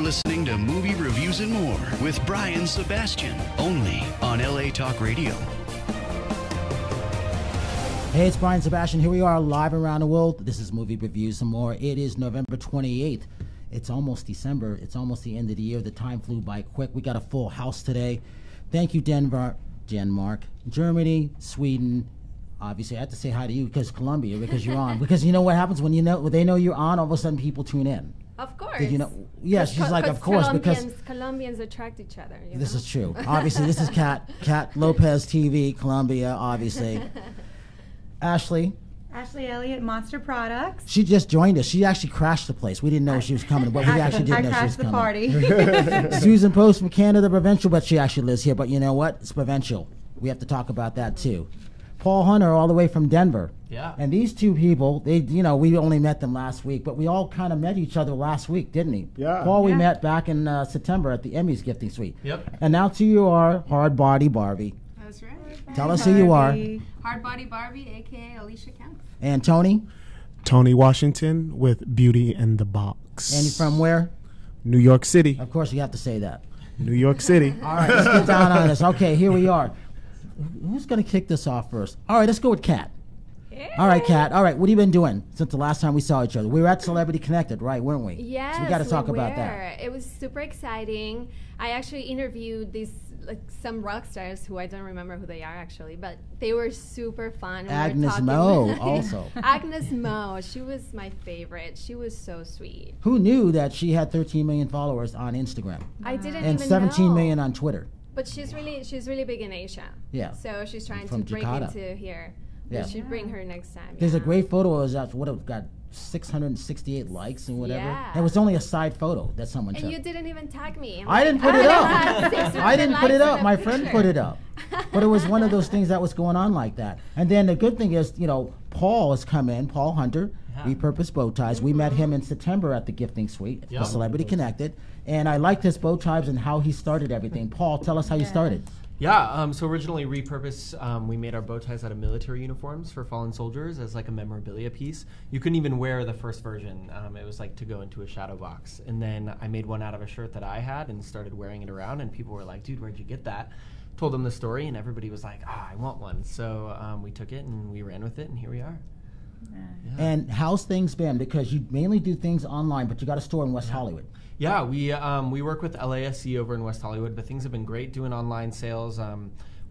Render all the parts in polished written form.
listening to Movie Reviews and More with Brian Sebastian, only on LA Talk Radio. Hey, it's Brian Sebastian. Here we are live around the world. This is Movie Reviews and More. It is November 28th. It's almost December. It's almost the end of the year. The time flew by quick. We got a full house today. Thank you, Denmark, Germany, Sweden. Obviously, I have to say hi to you because Colombia, because you're on. Because you know what happens when they know you're on, all of a sudden people tune in. Of course. Did you know? Yeah, she's like, of course, because Colombians attract each other. This is true. Obviously, this is Cat Lopez TV, Colombia, obviously. Ashley Elliott, Monster Products. She just joined us. She actually crashed the place. We didn't know she was coming, but we actually did know she was coming. I crashed the party. Susan Post from Canada, Provincial, but she actually lives here. But you know what? It's Provincial. We have to talk about that too. Paul Hunter, all the way from Denver. Yeah. And these two people, we only met them last week, but we all kind of met each other last week, didn't we? Yeah. Paul, we met back in September at the Emmys Gifting Suite. Yep. And now to you are Hardbody Barbie. That's right. Tell us who you are. Hardbody Barbie, a.k.a. Alicia Kemp. And Tony? Tony Washington with Beauty in the Box. And you from where? New York City. Of course, you have to say that. New York City. All right, let's get down on this. Okay, here we are. Who's going to kick this off first? All right, let's go with Cat. Yeah. All right, Cat. All right, what have you been doing since the last time we saw each other? We were at Celebrity Connected, right, weren't we? Yes, so we got to talk about that. It was super exciting. I actually interviewed some rock stars who I don't remember who they are actually, but they were super fun. Agnes Mo also. Agnes Mo, she was my favorite. She was so sweet. Who knew that she had 13 million followers on Instagram? I didn't even know. And 17 million on Twitter. But she's really big in Asia. Yeah. So she's trying From to break Jakarta. into here. Yeah. We should bring her next time. There's a great photo of us what it got 668 likes and whatever. Yeah. It was only a side photo that someone took. And you didn't even tag me. I didn't put it up. I didn't put it up. My friend put it up. But it was one of those things that was going on like that. And then the good thing is, Paul has come in, Paul Hunter, RePurpose BowTies. Mm-hmm. We met him in September at the Gifting Suite, the Celebrity Connected. And I liked his bow ties and how he started everything. Paul, tell us how you started. Yeah, so originally RePurpose, we made our bow ties out of military uniforms for fallen soldiers as like a memorabilia piece. You couldn't even wear the first version. It was like to go into a shadow box. And then I made one out of a shirt that I had and started wearing it around, and people were like, dude, where'd you get that? Told them the story, and everybody was like, I want one. So we took it and we ran with it, and here we are. Yeah. And how's things been? Because you mainly do things online, but you got a store in West Hollywood. Yeah, we work with LASC over in West Hollywood, but things have been great doing online sales.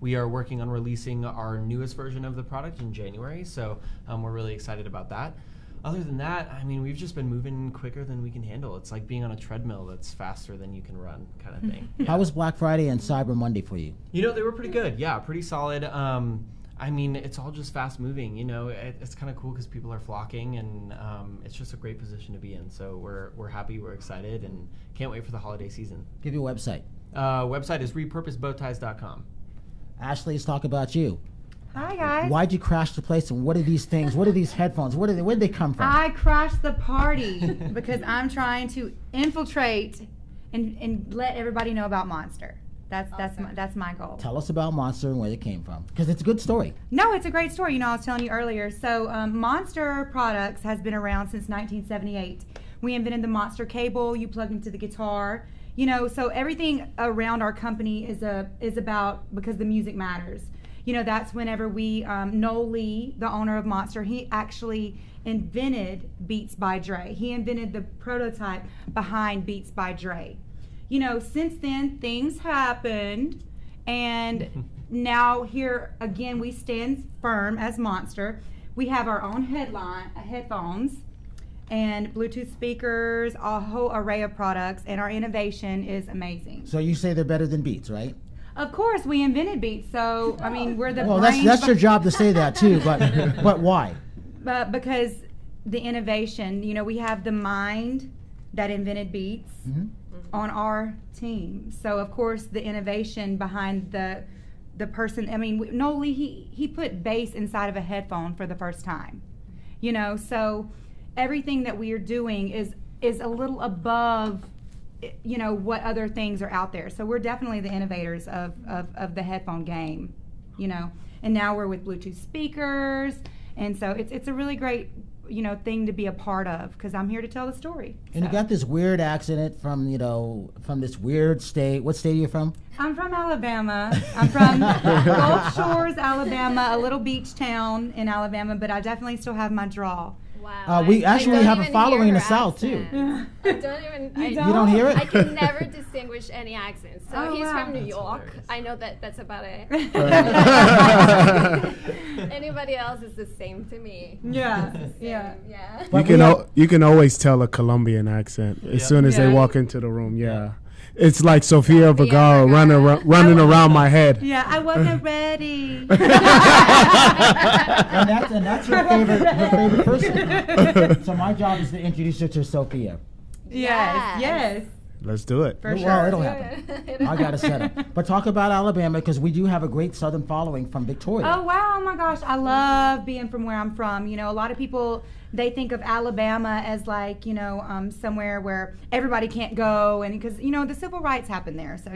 We are working on releasing our newest version of the product in January, so we're really excited about that. Other than that, I mean, we've just been moving quicker than we can handle. It's like being on a treadmill that's faster than you can run, kind of thing. Yeah. How was Black Friday and Cyber Monday for you? They were pretty good. Yeah, pretty solid. I mean, it's all just fast moving. It's kind of cool because people are flocking, and it's just a great position to be in. So we're happy, we're excited, and can't wait for the holiday season. Give your website. Website is RePurposeBowTies.com. Ashley, let's talk about you. Hi, guys. Why'd you crash the place, and what are these things? What are these headphones? Where did they come from? I crashed the party because I'm trying to infiltrate and let everybody know about Monster. That's my goal. Tell us about Monster and where it came from, because it's a good story. No, it's a great story. I was telling you earlier. So Monster Products has been around since 1978. We invented the Monster cable. You plug into the guitar. So everything around our company is about, because the music matters. That's whenever we, Leigh, the owner of Monster, he actually invented Beats by Dre. He invented the prototype behind Beats by Dre. Since then, things happened, and now here again we stand firm as Monster. We have our own headphones and Bluetooth speakers, a whole array of products, and our innovation is amazing. So you say they're better than Beats, right? Of course, we invented Beats, so I mean we're the well, that's your job to say that too, but why? Because the innovation, we have the mind that invented Beats. Mm-hmm. On our team, so of course the innovation behind the person. I mean, Leigh, he put bass inside of a headphone for the first time, So everything that we are doing is a little above, what other things are out there. So we're definitely the innovators of the headphone game, And now we're with Bluetooth speakers, and so it's a really great thing to be a part of, because I'm here to tell the story. And you got this weird accent from this weird state. What state are you from? I'm from Alabama. I'm from Gulf Shores, Alabama, a little beach town in Alabama, but I definitely still have my drawl. Wow. We actually have a even following hear in the her South too. accent. I don't even. You You don't hear it? I can never distinguish any accent. So Oh, he's wow. from New York. I know that's about it. Anybody else is the same to me. Yeah, Same, yeah. yeah. But You can always tell a Colombian accent as soon as they Yeah. walk into the room. Yeah. It's like Sofia Vergara Vergara. running around my head. Yeah, I wasn't ready. and that's her favorite person. So my job is to introduce her to Sophia. Yes. Let's do it. For Well, sure. it'll happen. I got to set up. But talk about Alabama, because we do have a great Southern following from Victoria. Oh wow! Oh my gosh, I love being from where I'm from. A lot of people, they think of Alabama as like somewhere where everybody can't go, and because the civil rights happened there. So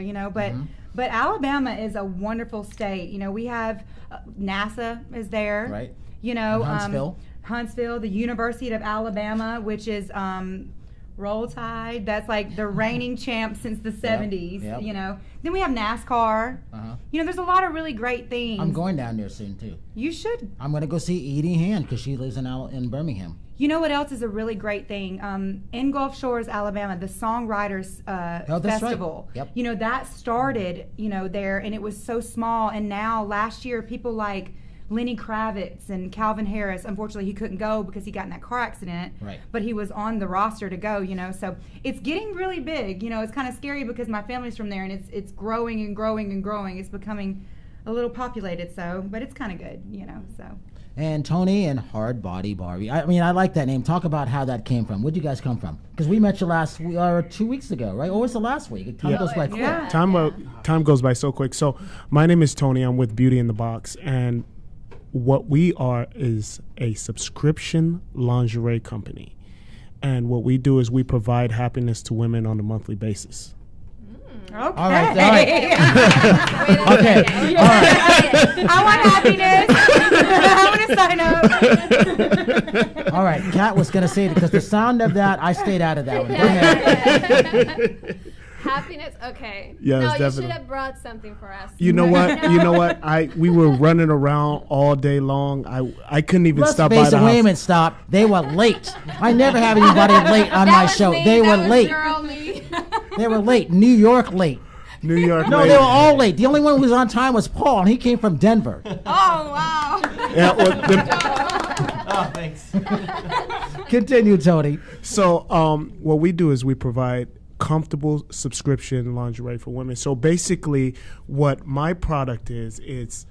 but Alabama is a wonderful state. We have NASA is there, Right. Huntsville. Huntsville, the University of Alabama, which is Roll Tide. That's like the reigning champ since the 70s. yep. Then we have NASCAR. Uh-huh. There's a lot of really great things. I'm going down there soon too. You should. I'm going to go see Edie Hand because she lives in Birmingham. You know what else is a really great thing? In Gulf Shores, Alabama, the Songwriters That's right. Festival. Yep. That started, there, and it was so small. And now, last year, people like Lenny Kravitz and Calvin Harris. Unfortunately, he couldn't go because he got in that car accident. Right. But he was on the roster to go. So it's getting really big. It's kind of scary because my family's from there, and it's growing and growing and growing. It's becoming a little populated. But it's kind of good. So. And Tony and Hardbody Barbie. I like that name. Talk about how that came from. Where'd you guys come from? Because we met you 2 weeks ago, right? Or was it last week? Time goes by quick. Yeah. Time goes by so quick. So my name is Tony. I'm with Beauty in the Box, and what we are is a subscription lingerie company. And what we do is we provide happiness to women on a monthly basis. Okay. All right. Okay. Okay. All right. I want happiness. I want to sign up. All right. Kat was going to say it because the sound of that, I stayed out of that one. Go ahead. Happiness. Okay. Yes, no, definitely. you should have brought something for us. You know what? We were running around all day long. I couldn't even Let's stop by face the it, house. wait a minute, stop. They were late. I never have anybody late on my show. They were late. They were late. New York late. New York. No, lady. they were all late. The only one who was on time was Paul, and he came from Denver. Oh wow. Yeah, well, Oh, thanks. Continue, Tony. So what we do is we provide comfortable subscription lingerie for women. So basically what my product is, it's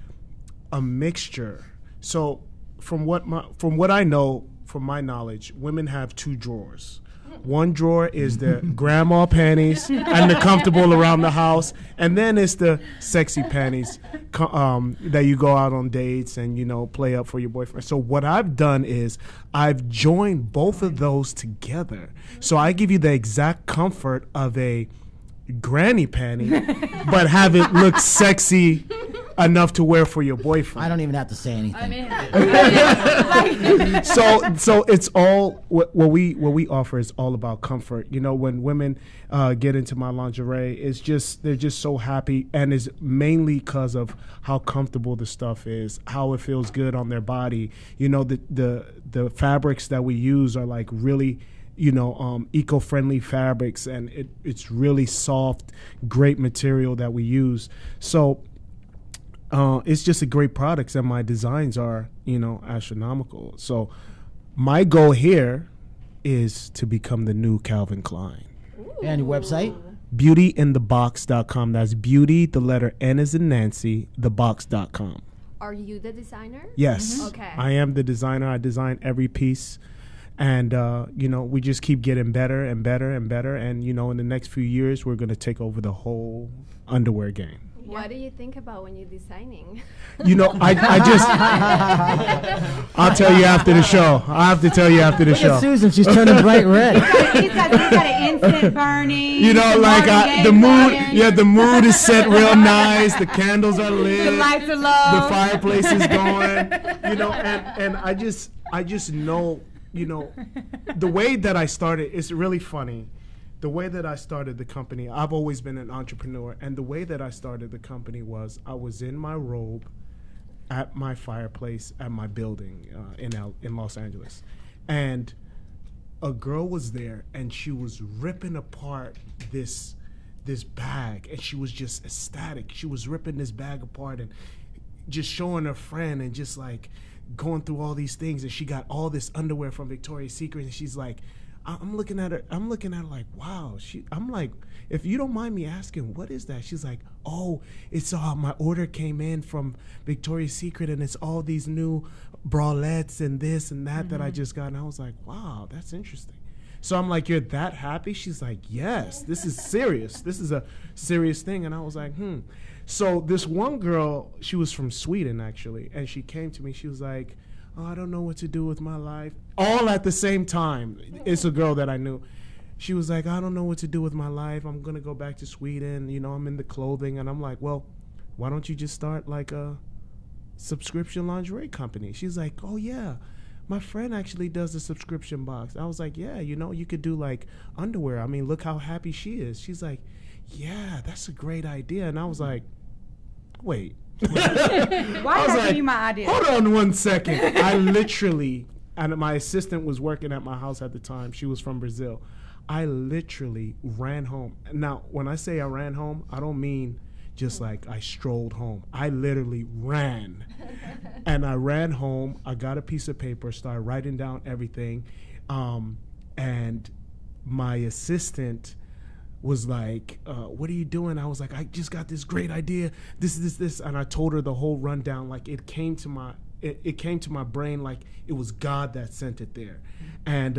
a mixture. So from what I know, from my knowledge, women have two drawers. One drawer is the grandma panties and the comfortable around the house, and then it's the sexy panties that you go out on dates and play up for your boyfriend. So what I've done is I've joined both of those together. So I give you the exact comfort of a granny panty, but have it look sexy enough to wear for your boyfriend. I don't even have to say anything. So it's all what we offer is all about comfort. When women get into my lingerie, they're just so happy, and it's mainly because of how comfortable the stuff is, how it feels good on their body. The fabrics that we use are like really eco-friendly fabrics, and it's really soft, great material that we use. So it's just a great product, and my designs are, astronomical. So my goal here is to become the new Calvin Klein. And your website? Beautyinthebox.com. That's beauty, the letter N as in Nancy, thebox.com. Are you the designer? Yes. Okay. I am the designer. I design every piece. And, we just keep getting better and better and better. And, in the next few years, we're going to take over the whole underwear game. What do you think about when you're designing? I just, I'll tell you after the show. I'll have to tell you after the Look show. at Susan. She's turning bright red. He's got an instant burning. The mood is set real nice. The candles are lit. The lights are low. The fireplace is going. And I just know you know, the way that I started, it's really funny. The way that I started the company, I've always been an entrepreneur, and the way that I started the company was I was in my robe at my fireplace at my building in Los Angeles, and a girl was there, and she was ripping apart this bag, and she was just ecstatic. She was ripping this bag apart and just showing her friend, and just like going through all these things, and she got all this underwear from Victoria's Secret, and she's like, I'm looking at her like, wow. I'm like, if you don't mind me asking, what is that? She's like, oh, it's my order came in from Victoria's Secret, and it's all these new bralettes and this and that that I just got. And I was like, wow, that's interesting. So I'm like, you're that happy? She's like, yes, this is serious. This is a serious thing. And I was like, So this one girl, she was from Sweden actually, and she came to me. She was like, oh, I don't know what to do with my life. All at the same time. It's a girl that I knew. She was like, I don't know what to do with my life. I'm going to go back to Sweden. You know, I'm in the clothing. And I'm like, well, why don't you just start like a subscription lingerie company? She's like, oh, yeah. My friend actually does a subscription box. I was like, yeah, you know, you could do like underwear. I mean, look how happy she is. She's like, yeah, that's a great idea. And I was like, wait. Why did I give you my idea? Hold on 1 second. I literally, and my assistant was working at my house at the time. She was from Brazil. I literally ran home. Now, when I say I ran home, I don't mean just like I strolled home. I literally ran. And I ran home. I got a piece of paper, started writing down everything. And my assistant was like, what are you doing? I was like, I just got this great idea. This. And I told her the whole rundown. Like it came to my brain like it was God that sent it there. And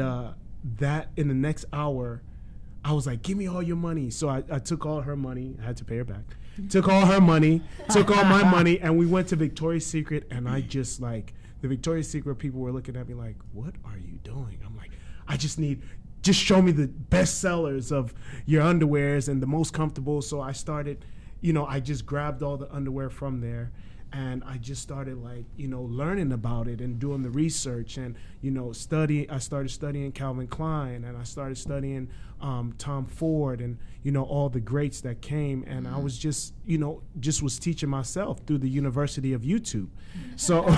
that in the next hour, I was like, give me all your money. So I took all her money. I had to pay her back. Took all her money, took all my money, and we went to Victoria's Secret. And I just like, the Victoria's Secret people were looking at me like, what are you doing? I'm like, just show me the best sellers of your underwears and the most comfortable. So I started, you know, I just grabbed all the underwear from there, and I just started like, you know, learning about it and doing the research and, you know, I started studying Calvin Klein, and I started studying Tom Ford and, you know, all the greats that came. And I was just, you know, was teaching myself through the University of YouTube. So,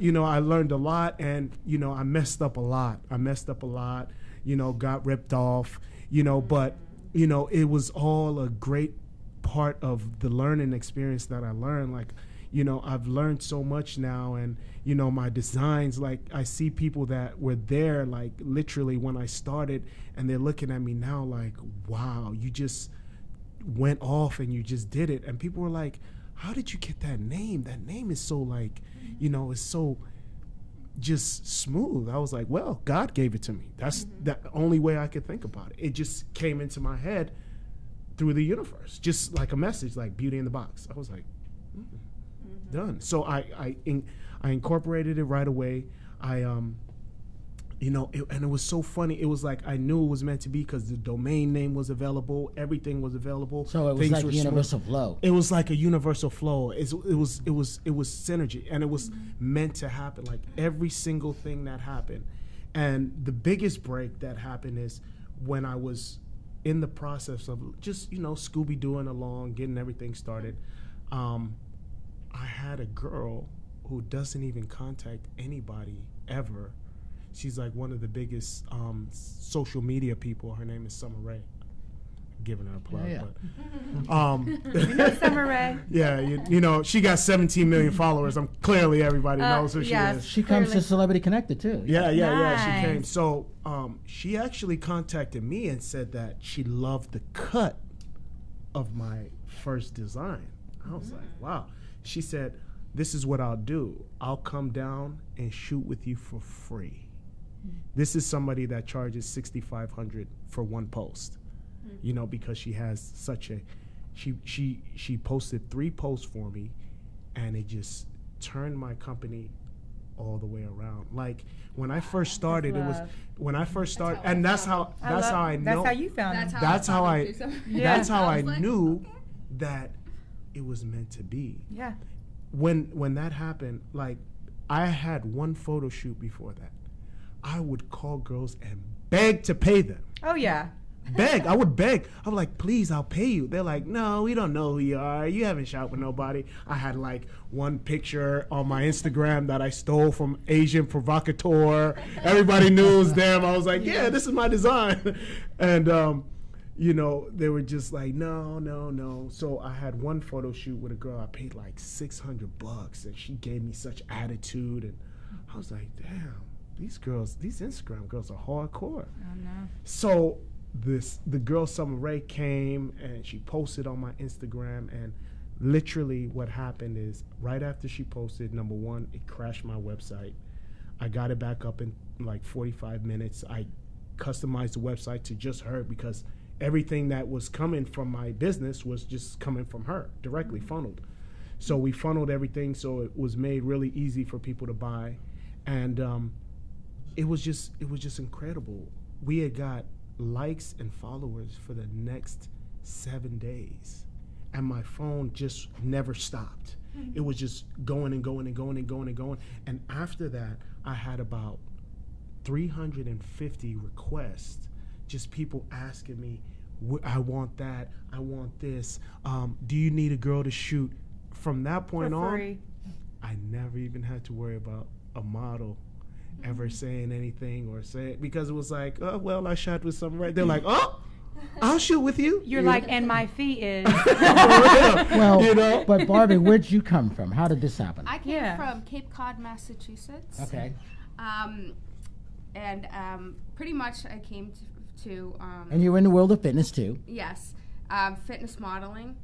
you know, I learned a lot, and, you know, I messed up a lot, you know, got ripped off, you know, but, you know, it was all a great part of the learning experience that I learned. Like, you know, I've learned so much now, and, you know, my designs, like I see people that were there, like literally when I started, and they're looking at me now like, wow, you just went off and you just did it. And people were like, how did you get that name? That name is so like, you know, it's so just smooth. I was like, well, God gave it to me. That's the only way I could think about it. It just came into my head through the universe, just like a message, like Beauty in the Box. I was like, done. So I incorporated it right away. You know, and it was so funny. It was like I knew it was meant to be because the domain name was available, everything was available. So it was like a universal flow. It was like a universal flow. It was synergy, and it was meant to happen. Like every single thing that happened, and the biggest break that happened is when I was in the process of just, you know, Scooby-Dooing along, getting everything started. I had a girl who doesn't even contact anybody ever. She's like one of the biggest social media people. Her name is Summer Rae. I'm giving her a plug. Yeah. But, You know Summer Rae? yeah, you know, she got 17 million followers. Clearly everybody knows who she is. She comes to Celebrity Connected too. Yeah, Nice. she came. So she actually contacted me and said that she loved the cut of my first design. I was like, wow. She said, this is what I'll do. I'll come down and shoot with you for free. This is somebody that charges $6,500 for one post, you know, because she has such a, she posted 3 posts for me, and it just turned my company all the way around. Like when I first started, and that's how I know. That's how you found it. That's how I Yeah. knew that it was meant to be. Yeah. When that happened, like I had one photo shoot before that. I would call girls and beg to pay them. Oh yeah. Beg. I would beg. I'm like, please, I'll pay you. They're like, no, we don't know who you are. You haven't shot with nobody. I had like one picture on my Instagram that I stole from Asian Provocateur. Everybody knew it was them. I was like, yeah, this is my design. And, you know, they were just like, no. So I had one photo shoot with a girl. I paid like $600, and she gave me such attitude. And I was like, damn, these Instagram girls are hardcore. Oh no. So the girl Summer Rae came and she posted on my Instagram, and literally what happened is right after she posted, number one, it crashed my website. I got it back up in like 45 minutes. I customized the website to just her because everything that was coming from my business was just coming from her, directly funneled. So we funneled everything so it was made really easy for people to buy. And it was just incredible. We had got likes and followers for the next 7 days, and my phone just never stopped. It was just going and going and going and going and going. And after that, I had about 350 requests, just people asking me, I want that, I want this, do you need a girl to shoot? From that point on, I never even had to worry about a model ever saying anything or say it, because it was like, oh, well, I shot with someone right. They're like, oh, I'll shoot with you. You're like, and my fee is. Well, you know? but Barbie, where'd you come from? How did this happen? I came from Cape Cod, Massachusetts. Okay. Pretty much I came to and you were in the world of fitness too. yes, fitness modeling.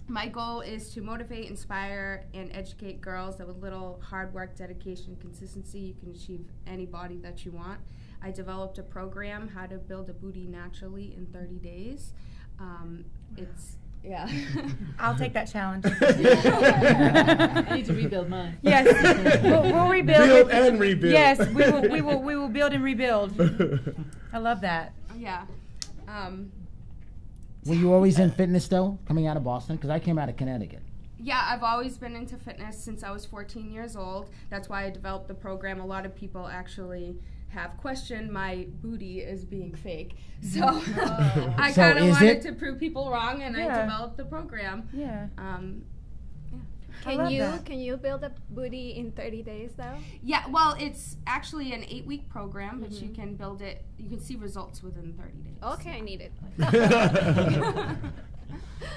My goal is to motivate, inspire, and educate girls that with little hard work, dedication, consistency, you can achieve any body that you want. I developed a program, How to Build a Booty Naturally in 30 days. Yeah. I'll take that challenge. I need to rebuild mine. Yes, we'll rebuild. Build and rebuild. Yes, we will build and rebuild. I love that. Yeah. Were you always in fitness though, coming out of Boston? Because I came out of Connecticut. Yeah, I've always been into fitness since I was 14 years old. That's why I developed the program. A lot of people actually have questioned my booty as being fake. So I kind of wanted to prove people wrong, and I developed the program. Yeah. Can you build a booty in 30 days though? Yeah, well, it's actually an 8-week program, but you can build it, you can see results within 30 days. Okay, I need it.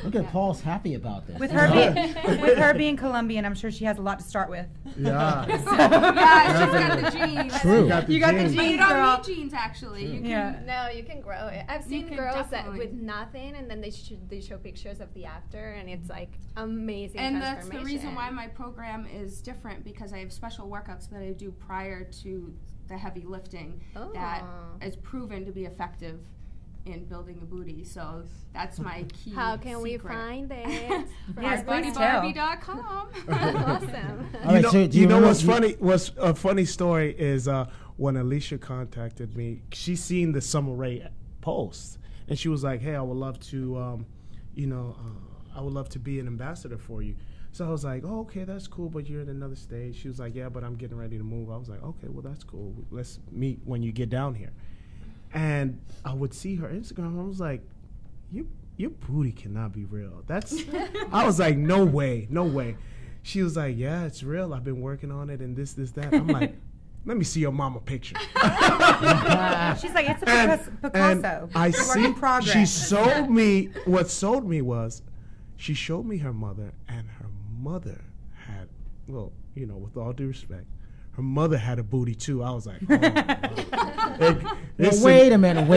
Look at Paul's happy about this. With her being Colombian, I'm sure she has a lot to start with. Yeah. Yeah, she's got the genes. True. You got the But you genes, don't girl. need genes, actually. You can, No, you can grow it. I've seen can girls that definitely. with nothing, and then they show pictures of the after, and it's like amazing and that's the transformation. reason why my program is different, because I have special workouts that I do prior to the heavy lifting that is proven to be effective in building a booty. So that's my key. How can we secret. find it? Yes, please tell. HardbodyBarbie.com. Awesome. All right, so do you know remember- what's funny? What's a funny story is when Alicia contacted me, she seen the Summer Rae post, and she was like, "Hey, I would love to, I would love to be an ambassador for you." So I was like, "Oh, okay, that's cool, but you're in another state." She was like, "Yeah, but I'm getting ready to move." I was like, "Okay, well, that's cool. Let's meet when you get down here." And I would see her Instagram. I was like, your booty cannot be real. I was like, no way. She was like, yeah, it's real. I've been working on it and this, that. I'm like, let me see your mama picture. She's like, it's a Picasso. I Work see. in progress. She sold me. What sold me was, she showed me her mother, and her mother had, well, with all due respect, her mother had a booty too. I was like, oh. Wait a minute.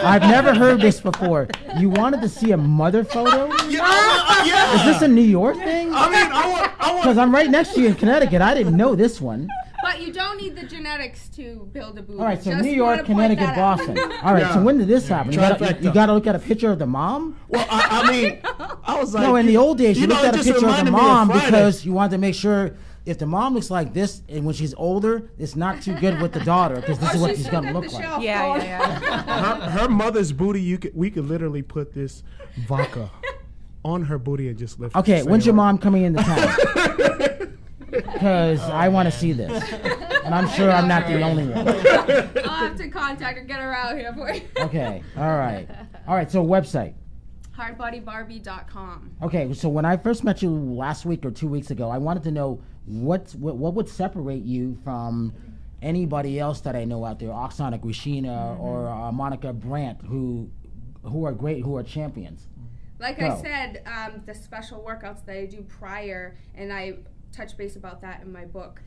I've never heard this before. You wanted to see a mother photo? Yeah. Is this a New York thing? I mean, I want. Because I'm right next to you in Connecticut. I didn't know this one. But you don't need the genetics to build a booty. All right, so Just New York, wanna point Connecticut, that out. Boston. All right, so when did this happen? You Trifecta. got to look at a picture of the mom? Well, I mean, I was like, No, in the old days, you looked it at a just picture of the reminded me mom Friday. because you wanted to make sure if the mom looks like this and when she's older, it's not too good with the daughter because this is what she's going to look like. Yeah. her mother's booty, we could literally put this vodka on her booty and just lift. Okay, it. when's your mom coming into town? because I want to see this, and I'm sure I'm not the only one. I'll have to contact her, get her out here for you. Okay, all right. So website. Hardbodybarbie.com. Okay, so when I first met you last week or 2 weeks ago, I wanted to know what would separate you from anybody else that I know out there, Oksana Grishina or Monica Brandt, who are great, who are champions. Like I said, the special workouts that I do prior, and I touch base about that in my book,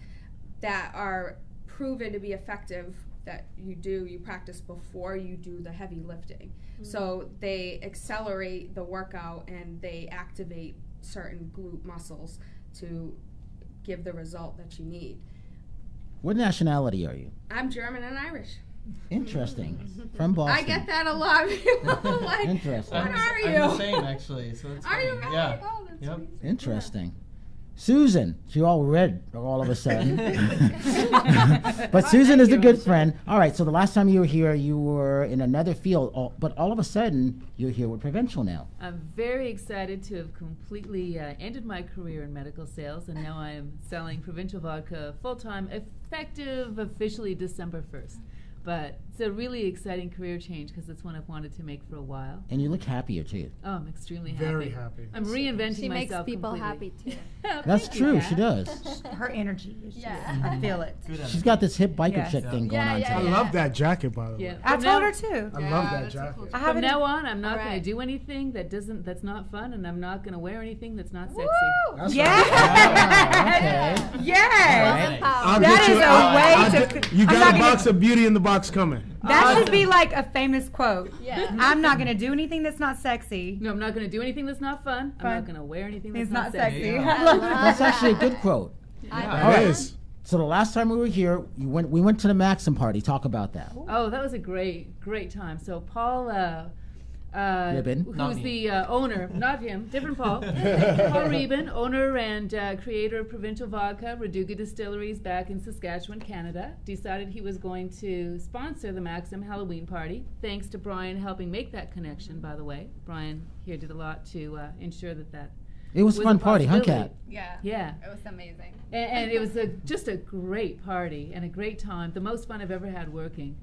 that are proven to be effective, that you practice before you do the heavy lifting. So they accelerate the workout and they activate certain glute muscles to give the result that you need. What nationality are you? I'm German and Irish. Interesting. From Boston. I get that a lot. People like, Interesting. what are you? I'm the same, actually. So it's Are you funny. really? Yeah. Oh, that's Yep. amazing. Interesting. Susan, she all red all of a sudden. But Susan is a good friend. All right, so the last time you were here, you were in another field, but all of a sudden, you're here with Provincial now. I'm very excited to have completely ended my career in medical sales, and now I am selling Provincial Vodka full-time, effective officially December 1st. But it's a really exciting career change because it's one I've wanted to make for a while. And you look happier, too. Oh, I'm extremely happy. Very happy. I'm reinventing She makes myself people completely. happy too. That's Thank you, true, Kat. she does. Her energy is Yeah. just, I feel it. She's got this hip biker Yes. chick thing going on, Yeah, too. I love that jacket, by the Yeah. way. I From told now- her too. I love that jacket. I have From it. now on, I'm not going Alright. to do anything that's not fun, and I'm not going to wear anything that's not sexy. That's Yeah. Ah, okay. Yes. I'll That get is you, a I'll- way I'll to- get- You I'm got not a gonna- box of Beauty in the Box coming. That should be like a famous quote. Yeah. I'm not going to do anything that's not sexy. No, I'm not going to do anything that's not fun. I'm Fun. not going to wear anything that's It's not sexy. sexy. Yeah. I love That's that. actually a good quote. It right. is. So the last time we were here, we went to the Maxim party. Talk about that. Oh, that was a great time. So Paul, Ribbon. Not who's me. the owner, not him, different Paul. Paul Ribbon, owner and creator of Provincial Vodka, Raduga Distilleries back in Saskatchewan, Canada, decided he was going to sponsor the Maxim Halloween party. Thanks to Brian helping make that connection, by the way. Brian here did a lot to ensure that It was a fun party, huh, Kat? Yeah. Yeah. It was amazing. And it was just a great party and a great time, the most fun I've ever had working.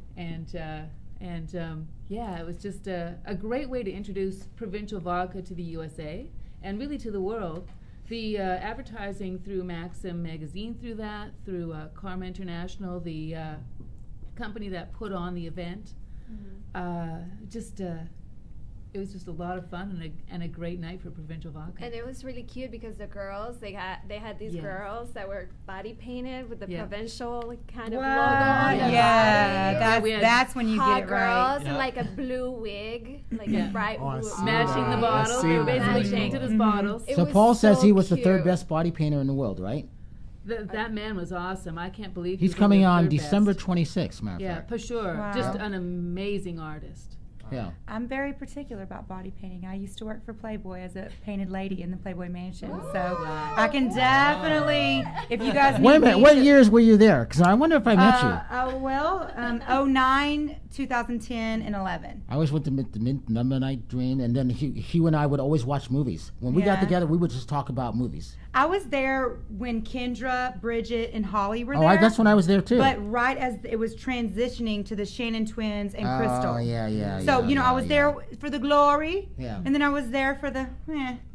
Yeah, it was just a great way to introduce Provincial Vodka to the USA and really to the world. The advertising through Maxim magazine through that, through Karma International, the company that put on the event, it was just a lot of fun and a great night for Provincial Vodka. And it was really cute because the girls, they had these Yes. girls that were body painted with the Yeah. Provincial kind of Wow. logo on their Yeah, body. we had that's when you Hot get it right. girls Yeah. and like a blue wig, like Yeah. a bright Oh, I blue. see Matching the that. bottles, I see they were that. basically Matching. painted as bottles. It So was Paul says so he was the third cute. best body painter in the world, right? That man was awesome. I can't believe He's was coming the on third December best. 26th, matter of Yeah, fact. for sure. Wow. Just an amazing artist. Yeah. I'm very particular about body painting. I used to work for Playboy as a painted lady in the Playboy Mansion, so I can definitely, if you guys need Wait a minute. me What to- years were you there? Because I wonder if I met you. 09, 2010, and 11. I always went to the Midnight Dream, and then he and I would always watch movies. When we got Yeah. together, we would just talk about movies. I was there when Kendra, Bridget, and Holly were Oh, there. that's when I was there too. But right as it was transitioning to the Shannon twins and Crystal. Oh, yeah. So, yeah, I was there for the glory, Yeah. and then I was there for the,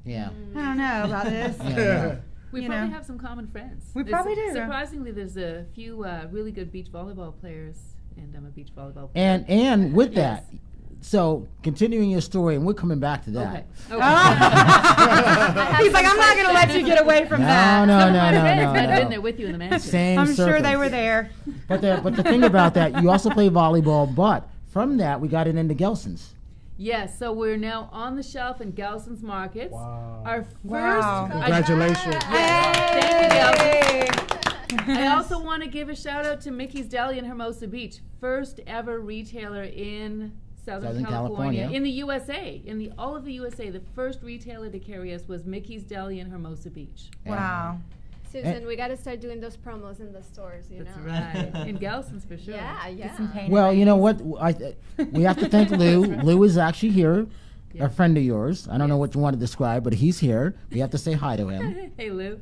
Yeah. I don't know about this. Yeah. We You probably know. have some common friends. We probably do. Surprisingly, there's a few really good beach volleyball players, and I'm a beach volleyball player. And with Yes. that, so continuing your story, and we're coming back to that. Okay. He's like, I'm not going to let you get away from that. No, Some no, of my no, friends no, might have been no. there with you in the mansion. Same I'm sure circles. they were there. But the thing about that, you also play volleyball, but from that, we got it into Gelson's. Yes, so we're now on the shelf in Gelson's Markets. Wow. Our first. Wow. Congratulations. Hey. I also want to give a shout out to Mickey's Deli in Hermosa Beach, first ever retailer in Southern California, in the USA, all of the USA. The first retailer to carry us was Mickey's Deli in Hermosa Beach. Wow. Susan, we got to start doing those promos in the stores, you That's know? right. In Gelson's for sure. Yeah. Some paint. Well, you know what? We have to thank Lou. Lou is actually here, a friend of yours. I don't know what you want to describe, but he's here. We have to say hi to him. Hey, Lou.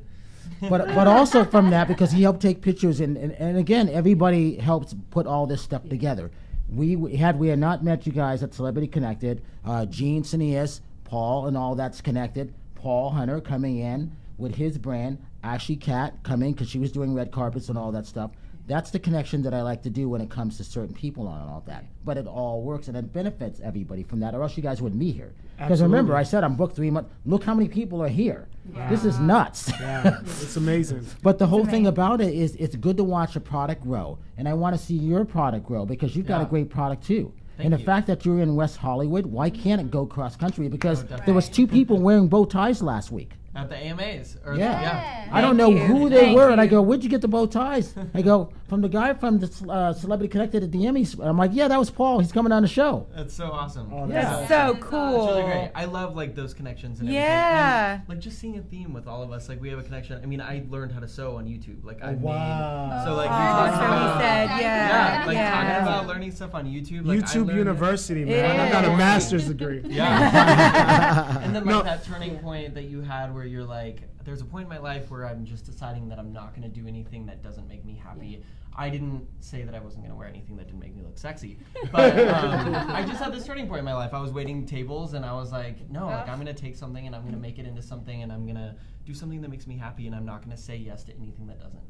but also from that, because he helped take pictures, and again, everybody helps put all this stuff together. We had not met you guys at Celebrity Connected, Gene Cineas, Paul, and all that's connected. Paul Hunter coming in with his brand, Ashley Cat coming because she was doing red carpets and all that stuff. That's the connection that I like to do when it comes to certain people and all that. But it all works and it benefits everybody from that, or else you guys wouldn't be here. Because remember, I said I'm booked 3 months. Look how many people are here. Yeah. This is nuts. Yeah, it's amazing. But the whole thing about it is it's good to watch a product grow. And I want to see your product grow because you've got a great product too. And the fact that you're in West Hollywood, why can't it go cross country? Because there was 2 people wearing bow ties last week. At the AMAs. I don't know who they were. And I go, where'd you get the bow ties? I go, from the guy from the Celebrity Connected at the Emmys. I'm like, yeah, that was Paul. He's coming on the show. That's so awesome. Oh, that's so cool. It's really great. I love like those connections and everything. And, like just seeing a theme with all of us. Like we have a connection. I mean, I learned how to sew on YouTube. Like I've made. So like you're talking about. Talking about learning stuff on YouTube. Like, YouTube University, man. I got a master's degree. Yeah. And then like that turning point that you had where you're like, there's a point in my life where I'm just deciding that I'm not going to do anything that doesn't make me happy. I didn't say that I wasn't going to wear anything that didn't make me look sexy, but I just had this turning point in my life. I was waiting tables and I was like, no, like I'm going to take something and I'm going to make it into something and I'm going to do something that makes me happy and I'm not going to say yes to anything that doesn't.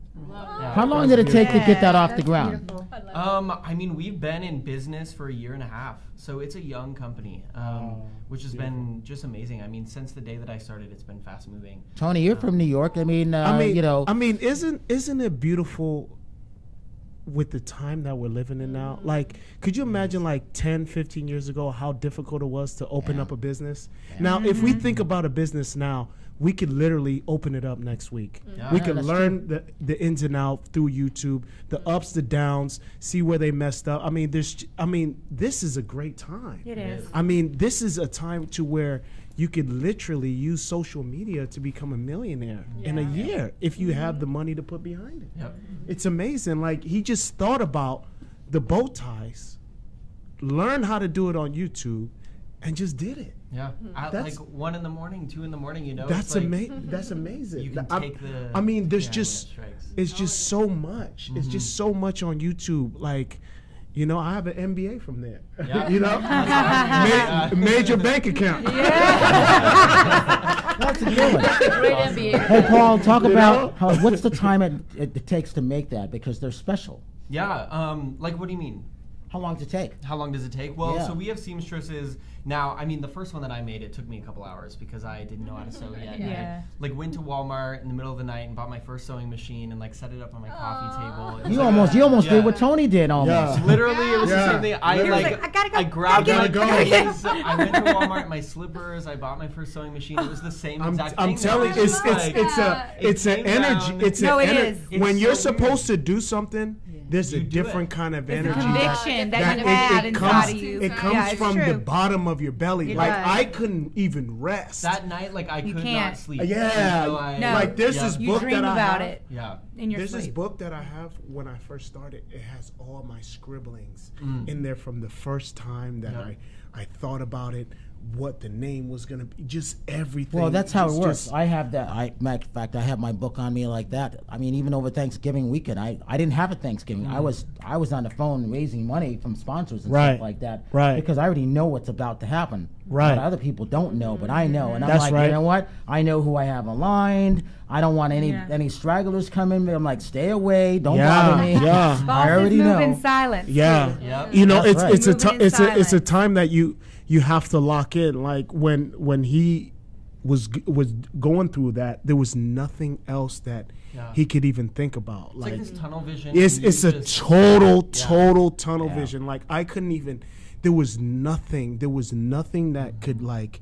How long did it take to get that off the ground? I mean, we've been in business for 1.5 years, so it's a young company, which has been just amazing. I mean, since the day that I started, it's been fast moving. Tony, you're from New York. I mean, you know. I mean, isn't it beautiful with the time that we're living in now? Like, could you imagine like 10, 15 years ago how difficult it was to open up a business? Now, if we think about a business now, we could literally open it up next week. We could learn the ins and outs through YouTube, the ups, the downs, see where they messed up. I mean, this is a great time. It is. I mean, this is a time to where you could literally use social media to become a millionaire in a year if you have the money to put behind it. It's amazing. Like, he just thought about the bow ties, learned how to do it on YouTube, and just did it. Yeah, like 1 in the morning, 2 in the morning, you know. That's like amazing. That's amazing. You can take the. I mean, there's just it's just so much. It's just so much on YouTube. Like, you know, I have an MBA from there. Yeah. You know, major bank account. That's a good one. Great MBA. Hey, Paul, talk about what's the time it takes to make that, because they're special. Yeah. Like, what do you mean? How long does it take? How long does it take? Well, so we have seamstresses now. I mean, the first one that I made, it took me a couple hours because I didn't know how to sew yet. I, like, went to Walmart in the middle of the night and bought my first sewing machine and like set it up on my coffee table. You almost did what Tony did almost. Literally, it was the same thing. I grabbed my clothes. I went to Walmart, my slippers. I bought my first sewing machine. It was the same exact thing. I'm telling you, it's an energy. It's an energy. When you're supposed to do something, there's a different kind of energy. Conviction that you had inside of you. It comes from the bottom of your belly. Like, I couldn't even rest. That night, like, I could not sleep. Like, there's this book that I have. There's this book that I have when I first started. It has all my scribblings in there from the first time that I thought about it, what the name was going to be, just everything. Well, that's how it works. I have that. Matter of fact, I have my book on me like that. I mean, even over Thanksgiving weekend, I didn't have a Thanksgiving. I was on the phone raising money from sponsors and stuff like that. Because I already know what's about to happen. But other people don't know, but I know. And I'm like, you know what? I know who I have aligned. I don't want any stragglers coming. I'm like, stay away. Don't bother me. I already know. In silence. You know, it's a time that you have to lock in. Like when he was going through that, there was nothing else that he could even think about. It's like this tunnel vision. It's a total tunnel vision. Like, I couldn't even. There was nothing that could like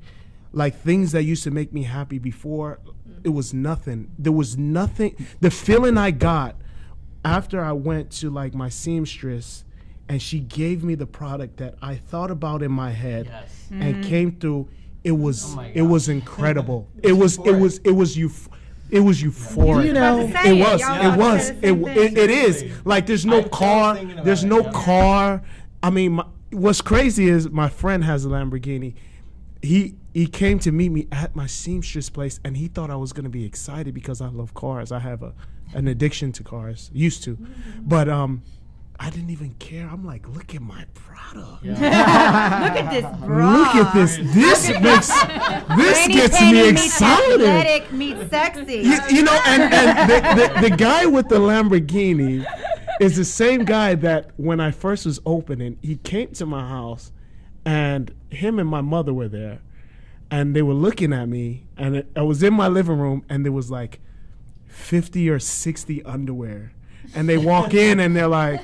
things that used to make me happy before. It was nothing. There was nothing. The feeling I got after I went to like my seamstress, and she gave me the product that I thought about in my head and came through. It was incredible. it was euphoric. You know, it is. Like, there's no car. There's no car. I mean, what's crazy is my friend has a Lamborghini. he came to meet me at my seamstress place, and he thought I was gonna be excited because I love cars. I have an addiction to cars, used to, but I didn't even care. I'm like, look at my product. Look at this bra. Look at this. This gets me excited. Athletic meets sexy. You know, and the guy with the Lamborghini is the same guy that when I first was opening, he came to my house, and him and my mother were there, and they were looking at me, and I was in my living room, and there was like 50 or 60 underwear. And they walk in and they're like,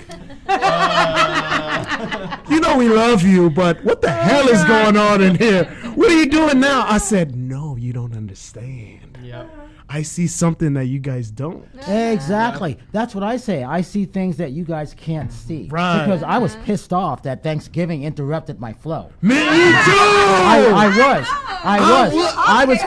you know we love you, but what the hell is going on in here? What are you doing now? I said, no, you don't understand. Yep. I see something that you guys don't. Exactly. That's what I say. I see things that you guys can't see. Right. Because I was pissed off that Thanksgiving interrupted my flow. Me too! I was.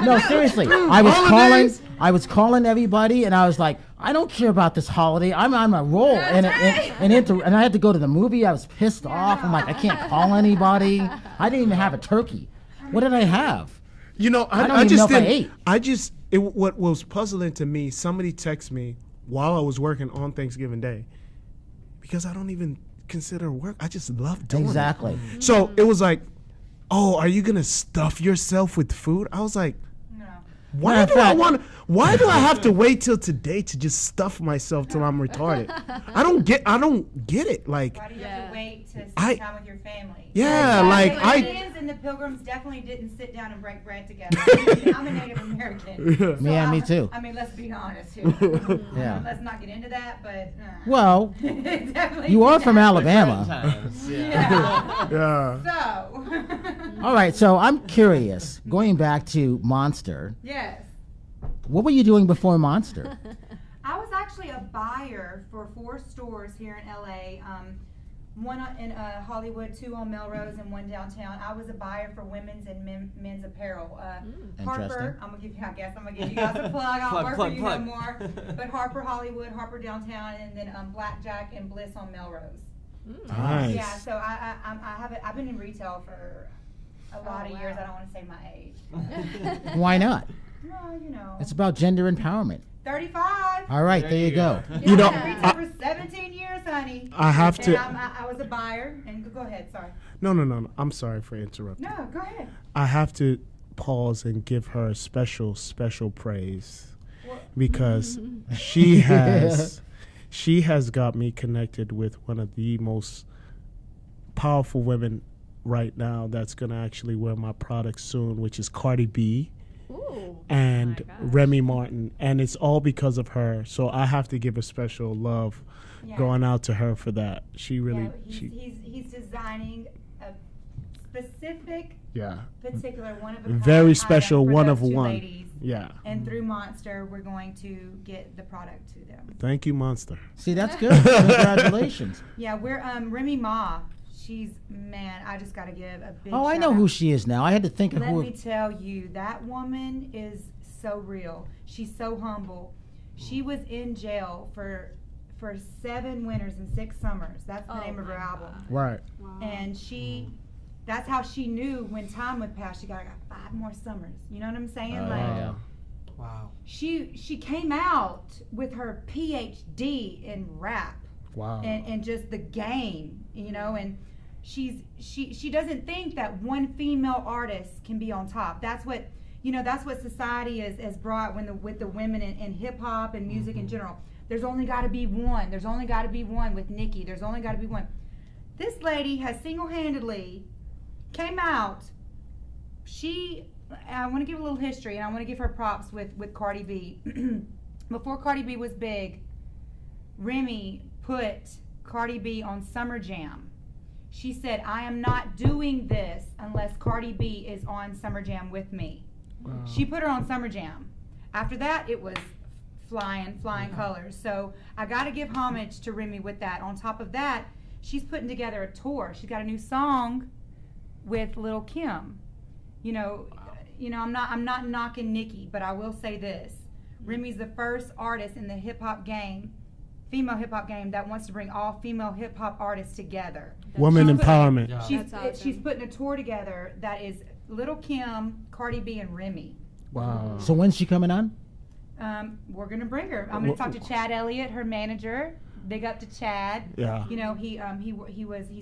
No, seriously. I was calling everybody, and I was like, I don't care about this holiday. I'm on a roll, and I had to go to the movie. I was pissed off. I'm like, I can't call anybody. I didn't even have a turkey. What did I have? You know, I don't I even just know if I didn't. ate. What was puzzling to me, somebody texted me while I was working on Thanksgiving Day, because I don't even consider work. I just love doing it. Exactly. So it was like, oh, are you gonna stuff yourself with food? I was like, why do I have to wait till today to just stuff myself till I'm retarded? I don't get it. Like, why do you have to wait to spend time with your family? Yeah, the Indians and the Pilgrims definitely didn't sit down and break bread together. I'm a Native American. So me too. I mean, let's be honest here. Yeah. Let's not get into that, but well, you are from Alabama. Yeah. So. All right, so I'm curious. Going back to Monster. Yes. What were you doing before Monster? I was actually a buyer for 4 stores here in LA. One in Hollywood, 2 on Melrose, and 1 downtown. I was a buyer for women's and men's apparel. Harper, I'm gonna give you guys a plug. I don't work for you no more. But Harper Hollywood, Harper downtown, and then Blackjack and Bliss on Melrose. Nice. Yeah, so I've been in retail for a lot of years. I don't want to say my age. Why not? No, you know. It's about gender empowerment. 35. All right, there you go. Yeah, You know, I've been in retail for 17 years, honey. I have to. I was a buyer, and go ahead. Sorry. No. I'm sorry for interrupting. No, go ahead. I have to pause and give her special praise because she has got me connected with one of the most powerful women right now that's going to actually wear my product soon, which is Cardi B. Ooh, and Remy Martin, and it's all because of her. So I have to give a special love going out to her for that. She really, he's designing a specific, particular one of a very special one of one. Ladies. Yeah. And through Monster, we're going to get the product to them. Thank you, Monster. See, that's good. Congratulations. Yeah, we're Remy Ma. She's, man, I just got to give a big Oh, I know who she is now. I had to think of who. Let me tell you, that woman is so real. She's so humble. She was in jail for 7 winters and 6 summers. That's the name of her album. Right. Wow. And that's how she knew when time would pass. She got 5 more summers. You know what I'm saying? Yeah. Wow. She came out with her PhD in rap. Wow. And just the game, you know, and she doesn't think that one female artist can be on top. That's what society has brought with the women in hip hop and music in general. There's only got to be one. There's only got to be one with Nicki. There's only got to be one. This lady has single-handedly came out. I want to give a little history, and I want to give her props with Cardi B. Before Cardi B was big, Remy put Cardi B on Summer Jam. She said, I am not doing this unless Cardi B is on Summer Jam with me. Wow. She put her on Summer Jam. After that, it was flying colors. So I got to give homage to Remy with that. On top of that, she's putting together a tour. She's got a new song with Lil' Kim. You know, I'm not knocking Nicki, but I will say this. Remy's the first artist in the hip hop game female hip hop game that wants to bring all female hip hop artists together. Woman empowerment. Yeah. She's That's awesome. she's putting a tour together that is Little Kim, Cardi B, and Remy. Wow. So when's she coming on? We're gonna bring her. I'm gonna talk to Chad Elliott, her manager. Big up to Chad. Yeah. You know, he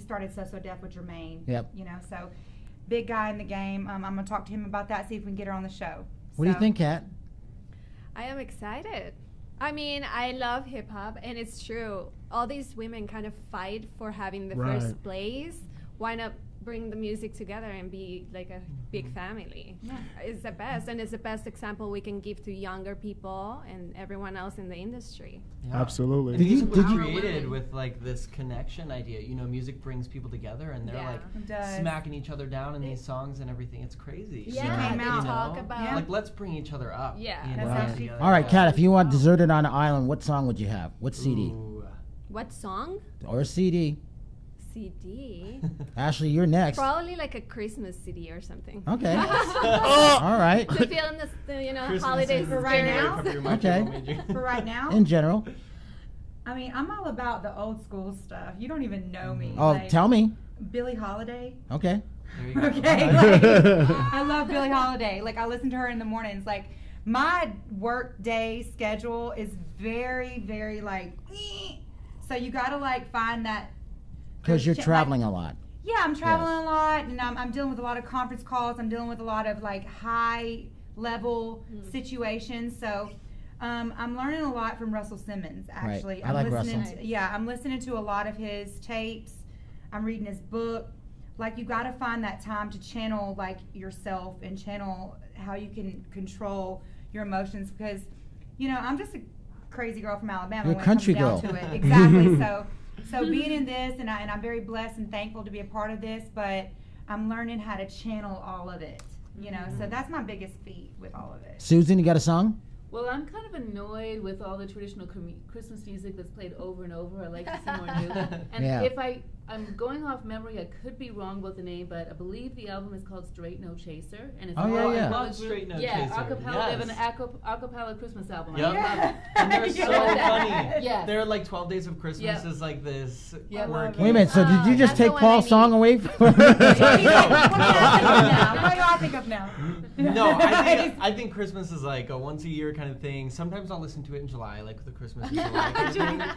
started So Def with Jermaine. Yep. You know, so big guy in the game. I'm gonna talk to him about that. See if we can get her on the show. What do you So- think, Kat? I am excited. I mean, I love hip hop, and it's true. All these women kind of fight for having the Right. first place. Why not bring the music together and be like a big family? Yeah. It's the best, and it's the best example we can give to younger people and everyone else in the industry. Yeah. Absolutely. And Did you- music was did you- created with like this connection idea. You know, music brings people together, and they're Yeah. like It does. smacking each other down in these songs and everything. It's crazy. Yeah, came they out. talk about Yeah. Like, let's bring each other up. Yeah. you That's know, actually- together. All right, Yeah. Kat, if you want Deserted on an Island, what song would you have? What CD? Ooh. what song? Or CD? CD. Ashley, you're next. Probably like a Christmas CD or something. Okay. All right. To feel in the Christmas holiday is For right spirit. now? February, March, Okay. April, May, June. For right now, In general. I mean, I'm all about the old school stuff. You don't even know me. Oh, Like, tell me. Billie Holiday. Okay. There you go. Okay, like, I love Billie Holiday. Like, I listen to her in the mornings. Like, my work day schedule is very, very like. So you gotta like find that. Because you're like- traveling a lot. Yeah, I'm traveling Yes. a lot, and I'm dealing with a lot of conference calls. I'm dealing with a lot of like high level situations. So I'm learning a lot from Russell Simmons. Actually, I I'm like listening Russell. I'm listening to a lot of his tapes. I'm reading his book. Like, you got to find that time to channel like yourself and channel how you can control your emotions, because you know I'm just a crazy girl from Alabama. You're a when country it comes girl. down to it. Exactly. So being in this, and I'm very blessed and thankful to be a part of this, but I'm learning how to channel all of it. You know, so that's my biggest feat with all of it. Susan, you got a song? Well, I'm kind of annoyed with all the traditional Christmas music that's played over and over. I like to see more new. And Yeah. if I'm going off memory, I could be wrong about the name, but I believe the album is called Straight No Chaser, and it's Oh, yeah, all yeah. a Love group- Straight No yeah, Chaser. acapella. They have an Yes. acapella Christmas album. Yep. I love it. And they're so Yeah. funny. Yeah. They're like 12 Days of Christmas Yeah. is like this Yeah. quirky. Wait a minute. So did you just that's the take one Paul's I song need. away from What do y'all think of now? What do y'all think of now? No, I think Christmas is like a once a year kind of thing. Sometimes I'll listen to it in July, like the Christmas in July kind of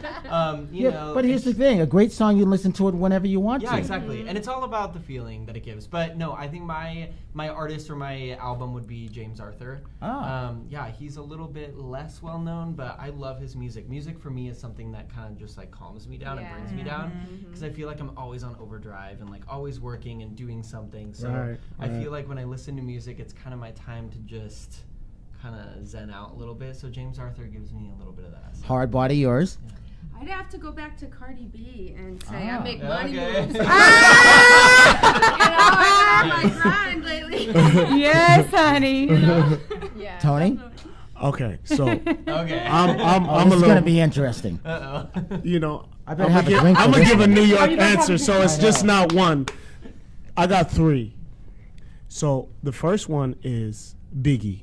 thing. You Yeah, know, but here's the thing. A great song, you listen to it whenever you want yeah, to. exactly. And it's all about the feeling that it gives. But no, I think my artist or my album would be James Arthur. Ah. Yeah, he's a little bit less well known, but I love his music. Music for me is something that kind of just like calms me down and Yeah. brings me down, because I feel like I'm always on overdrive and like always working and doing something. So Right, I right. feel like when I listen to music, it's kind of my time to just kind of zen out a little bit. So James Arthur gives me a little bit of that. So. Hard Body, yours. I'd have to go back to Cardi B and say Ah. I make money Okay. moves. You know, I'm on my grind lately. Yes, honey. Yeah. Tony? Okay, so Okay. I'm Oh, a this is little, going to be interesting. Uh-oh. you know, I better have a drink for I'm gonna this give a one. New York you better have answer, a so drink. it's I just know. not one. I got three. So the first one is Biggie,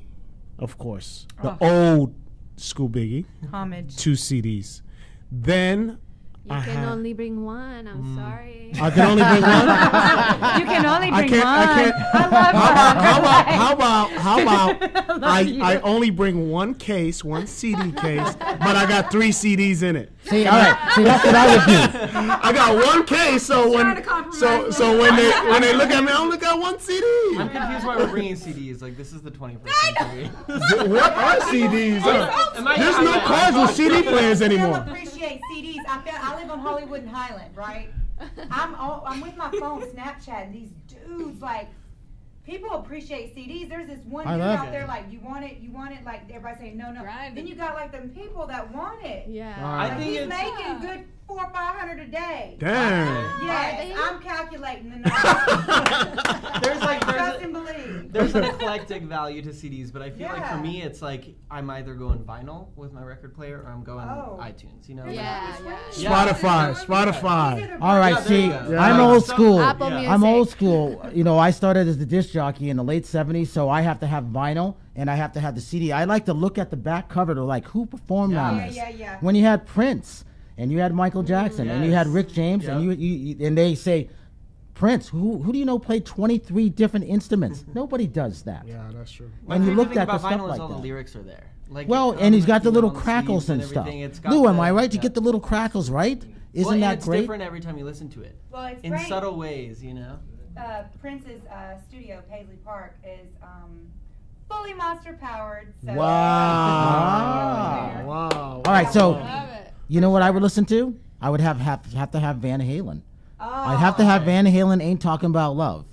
of course, the old school Biggie, Homage. 2 CDs. Then You I can had- only bring one. I'm sorry. I can only bring one. You can only I bring can't. one. I can't. I love How about love you. I only bring one case, one CD case, but I got 3 CDs in it. See, all right. See, that's what I would do. I got one case, so Trying when to compromise so when they look at me, I only got one CD. I'm confused why we're bringing CDs. Like, this is the 21st century. What are CDs? There's no cars with CD players Still anymore. appreciate CDs. I live on Hollywood and Highland, right? I'm with my phone Snapchatting these dudes. Like, people appreciate CDs. There's this one I dude love out it. there like, you want it. Like, everybody saying no. Right. Then you got like them people that want it. Yeah. I Like, think he's it's making good 400 or 500 a day. Damn. Yes, Are I'm calculating the numbers. There's like Trust and believe. there's an eclectic value to CDs, but I feel like for Yeah. me, it's like I'm either going vinyl with my record player or I'm going Oh. iTunes. You know? Yeah. Spotify. All right, Yeah, there see, you go. I'm Yeah. old So- school. Apple Yeah. Music. I'm old school. You know, I started as a disc jockey in the late 70s, so I have to have vinyl and I have to have the CD. I like to look at the back cover to like who performed on Yeah, this. yeah. When you had Prince, and you had Michael Jackson, and you had Rick James, and and they say, Prince, who do you know played 23 different instruments? Nobody does that. Yeah, that's true. And you looked at the about stuff vinyl like is all that. the lyrics are there. Like, Well, and he's got the little on the crackles sleeves and stuff. everything. It's got Lou, am the- I right? You yeah. get the little crackles, right? Isn't that it's great? different every time you listen to it. Well, it's in great. subtle ways, you know. Prince's studio, Paisley Park, is fully monster powered. So Wow. Wow. All right, so Love it. you know what I would listen to? I would have to have Van Halen. I'd have to have Van Halen, Ain't Talking About Love.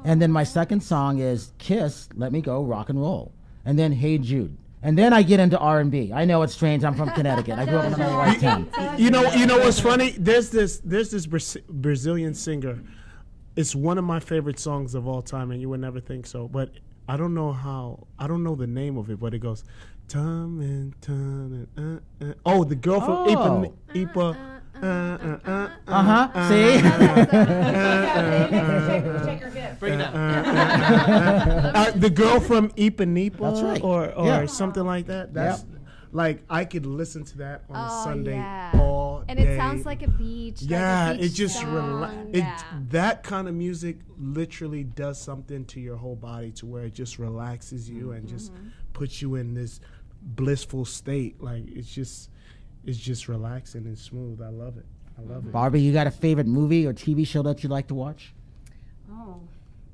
And then my second song is Kiss, Let Me Go, Rock and Roll. And then Hey Jude. And then I get into R&B. I know it's strange. I'm from Connecticut. I grew up in another white town. You know what's funny? There's this Brazilian singer. It's one of my favorite songs of all time, and you would never think so. But I don't know the name of it, but it goes, Tom and Tom and oh, the girl from Ipa. See? Shake your hips. Bring it up. The girl from Ipanema, That's right. or something like that. That's like I could listen to that on a Sunday all And day. it sounds like a beach. Yeah, like a beach it just song. that kind of music literally does something to your whole body to where it just relaxes you and just puts you in this blissful state. Like it's just relaxing and smooth. I love it. Barbie, you got a favorite movie or TV show that you like to watch? Oh.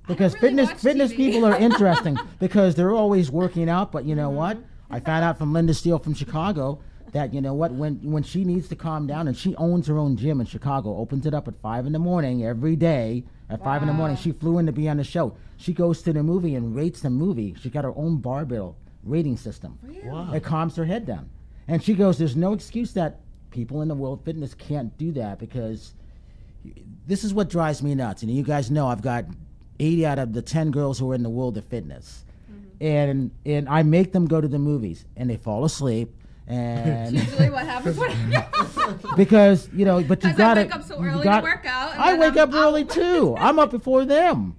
Because I don't really fitness watch TV. people are interesting because they're always working out. But you know what? I found out from Linda Steele from Chicago that you know what, when she needs to calm down, and she owns her own gym in Chicago, opens it up at 5 a.m. every day. At 5 a.m, she flew in to be on the show. She goes to the movie and rates the movie. She got her own barbell rating system. Really? Wow. It calms her head down, and she goes, "There's no excuse that people in the world of fitness can't do that because this is what drives me nuts." And you guys know I've got 8 out of the 10 girls who are in the world of fitness. And I make them go to the movies, and they fall asleep. And Usually what happens when because you know, but you I got wake up so early to work out. And I then wake I'm up early out. too. I'm up before them.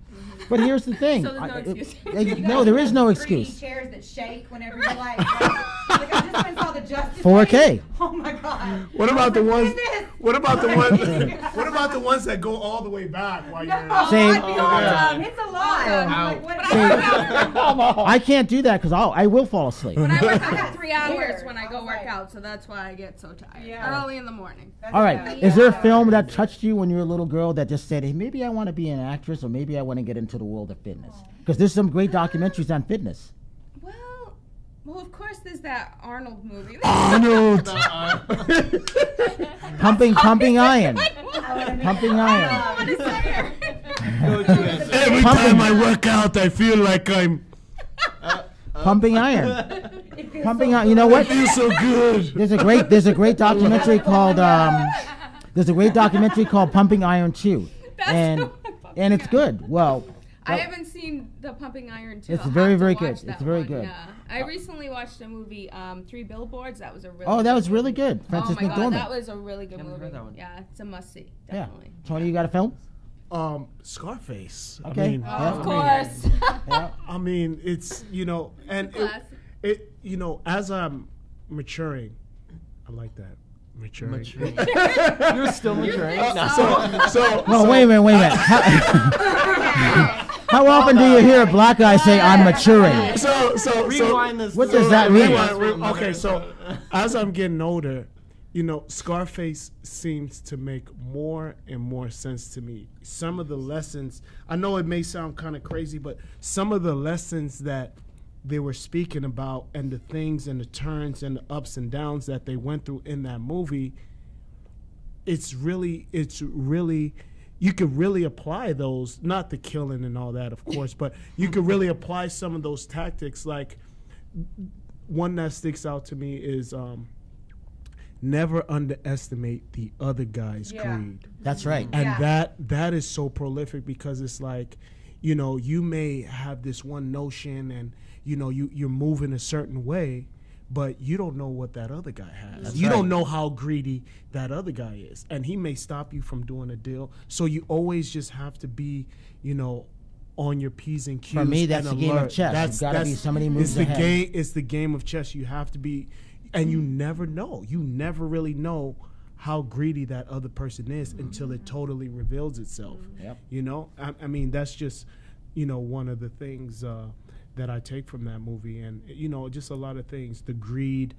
But here's the thing. So there's no excuse. No, there is no 3D excuse. chairs that shake whenever you like. Like I just went and saw the Justice 4K. League. Oh my God. What about the ones? Goodness. What about the ones? What about the ones that go all the way back while No, you're? See- I'd be all yeah. It's a lot. I'm like, what I can't do that because I will fall asleep. When I work I got out 3 hours weird. when I I go was work like- out, so that's why I get so tired. Yeah. Early in the morning. All right. Is there a film that touched you when you were a little girl that just said, "Hey, maybe I want to be an actress, or maybe I want to get into the world of fitness"? Because there's some great documentaries on fitness. Well, of course, there's that Arnold movie. Arnold. Pumping Iron. Pumping Iron. What is there? Every time I work out, I feel like I'm. Pumping Iron. Pumping Iron. You know what? I feel so good. There's a great documentary called Pumping Iron 2. And it's good. Well, I haven't seen the Pumping Iron 2. It's I'll very, have to very watch good. that It's very one, good. Yeah. I recently watched a movie, 3 Billboards. That was a really oh, that good was really movie. good. Oh Frances my God, McDormand. that was a really good Haven't movie. heard that one. Yeah, it's a must see. Yeah. Definitely. Tony, you got a film? Scarface. Okay. I mean, Of course. Yeah. I mean, it's and Classic. it as I'm maturing, I like that maturing. You're still maturing. No, wait a minute. How often do you hear a black guy say, "I'm maturing"? So Rewind this. What does that mean? Okay, so as I'm getting older, Scarface seems to make more and more sense to me. Some of the lessons, I know it may sound kind of crazy, but some of the lessons that they were speaking about and the things and the turns and the ups and downs that they went through in that movie, it's really you could really apply those, not the killing and all that, of course, but you could really apply some of those tactics. Like one that sticks out to me is never underestimate the other guy's greed. That's right. And that is so prolific because it's like, you may have this one notion and you're moving a certain way, but you don't know what that other guy has. That's you right. don't know how greedy that other guy is, and he may stop you from doing a deal. So you always just have to be, on your P's and Q's. For me, that's and the game of alert. chess. You've gotta be so many moves ahead. It's the game of chess. You have to be, and you never know. You never really know how greedy that other person is until it totally reveals itself. Yep. You know, I mean, that's just, you know, one of the things that I take from that movie. And, you know, just a lot of things, the greed,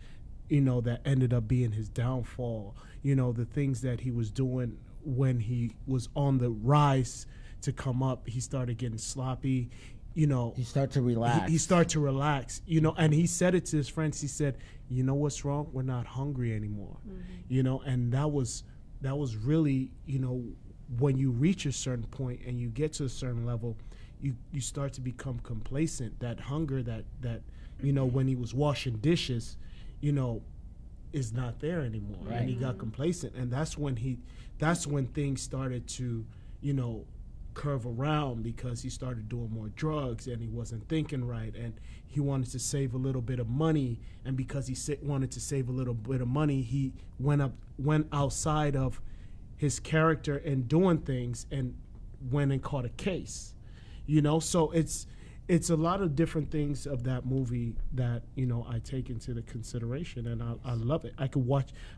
you know, that ended up being his downfall, you know, the things that he was doing when he was on the rise to come up, he started getting sloppy, you know. You start to relax. He started to relax, you know, and he said it to his friends. He said, you know what's wrong? We're not hungry anymore, you know, and that was really, you know, when you reach a certain point and you get to a certain level, you start to become complacent. That hunger that you know, when he was washing dishes, you know, is not there anymore. Right. And he got complacent. And that's when things started to, you know, curve around, because he started doing more drugs and he wasn't thinking right, and he wanted to save a little bit of money, and because he wanted to save a little bit of money, he went outside of his character and doing things and went and caught a case, you know. So it's a lot of different things of that movie that, you know, I take into the consideration, and I love it.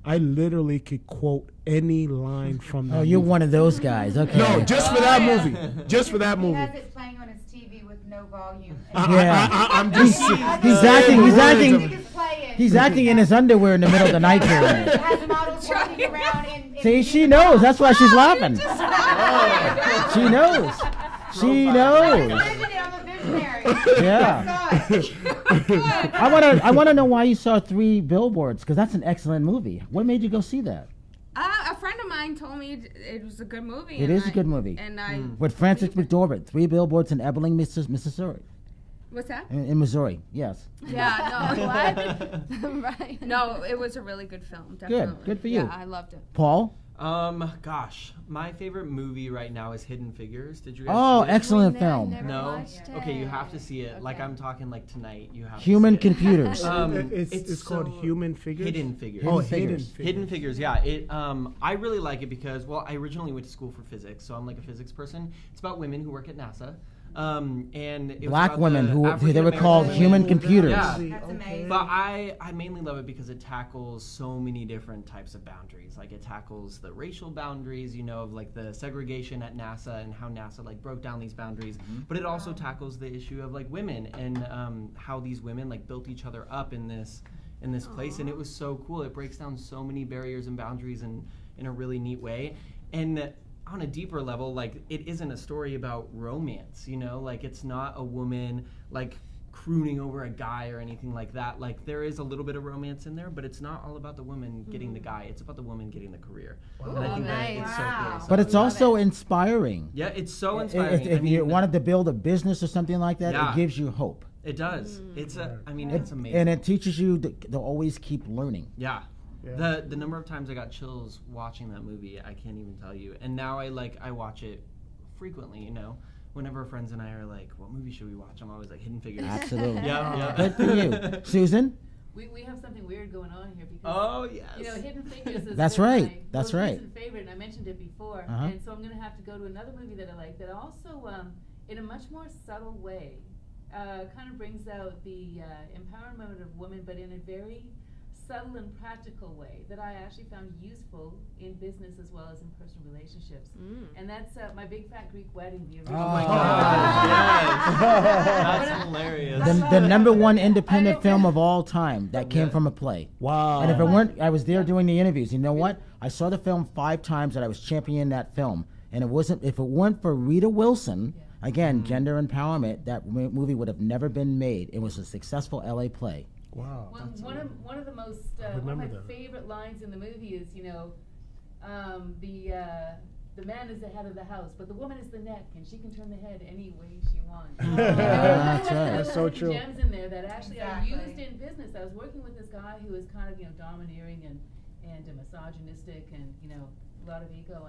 I literally could quote any line from that movie. You're one of those guys. Okay. No, just for that movie. Just for that movie. He has it playing on his TV with no volume. I'm just. He's acting in his underwear in the middle of the night. Has models walking around in See, she knows. That's why she's laughing. She knows. She knows. Yeah. I want to know why you saw 3 billboards, because that's an excellent movie. What made you go see that? A friend of mine told me it was a good movie. It is a good movie. And I with Francis McDormand, 3 billboards in Ebbing, Missouri. What's that? In Missouri, yes. Yeah, no. What? Right. No, it was a really good film. Definitely. Good for you. Yeah, I loved it. Paul? Gosh, my favorite movie right now is Hidden Figures. Did you guys see it? Excellent film. No? Okay, you have to see it. Okay. Like, I'm talking like tonight. You have Human to see it. Computers. It's called Human Figures? Hidden Figures. Hidden Figures, yeah. I really like it because, well, I originally went to school for physics, so I'm like a physics person. It's about women who work at NASA. And it Black was women the who they were called human computers. Yeah. That's amazing. But I mainly love it because it tackles so many different types of boundaries. Like, it tackles the racial boundaries, you know, of like the segregation at NASA and how NASA like broke down these boundaries. But it also tackles the issue of like women and how these women like built each other up in this place. And it was so cool. It breaks down so many barriers and boundaries in a really neat way. And on a deeper level, like, it isn't a story about romance, you know, like, it's not a woman like crooning over a guy or anything like that. Like, there is a little bit of romance in there, but it's not all about the woman getting the guy. It's about the woman getting the career. Ooh, and I think nice. that it's so cool. So But it's also inspiring. yeah, it's so inspiring. If you wanted to build a business or something like that, Yeah. it gives you hope. It does. It's it's amazing. And it teaches you to always keep learning. Yeah. The number of times I got chills watching that movie, I can't even tell you. And now I watch it frequently, you know. Whenever friends and I are like, what movie should we watch? I'm always like, Hidden Figures. Absolutely. Yeah. Good for you. Susan? We have something weird going on here because Oh, yes. you know, Hidden Figures is That's been right. my That's most right. recent favorite, and I mentioned it before. Uh-huh. And so I'm going to have to go to another movie that I like that also, in a much more subtle way, kind of brings out the empowerment of women, but in a very subtle and practical way that I actually found useful in business as well as in personal relationships. And that's My Big Fat Greek Wedding. The original. Oh my gosh, yes. That's hilarious. The number 1 independent film of all time that came from a play. Wow. And if it weren't, I was there doing the interviews. You know what? I saw the film 5 times and I was championing that film. And if it weren't for Rita Wilson, again, gender empowerment, that movie would have never been made. It was a successful LA play. Wow. One of the most one of my favorite lines in the movie is, you know, the man is the head of the house, but the woman is the neck, and she can turn the head any way she wants. That's right. That's so true. Gems in there that actually Exactly. I used in business. I was working with this guy who was kind of, you know, domineering and misogynistic and, you know, a lot of ego,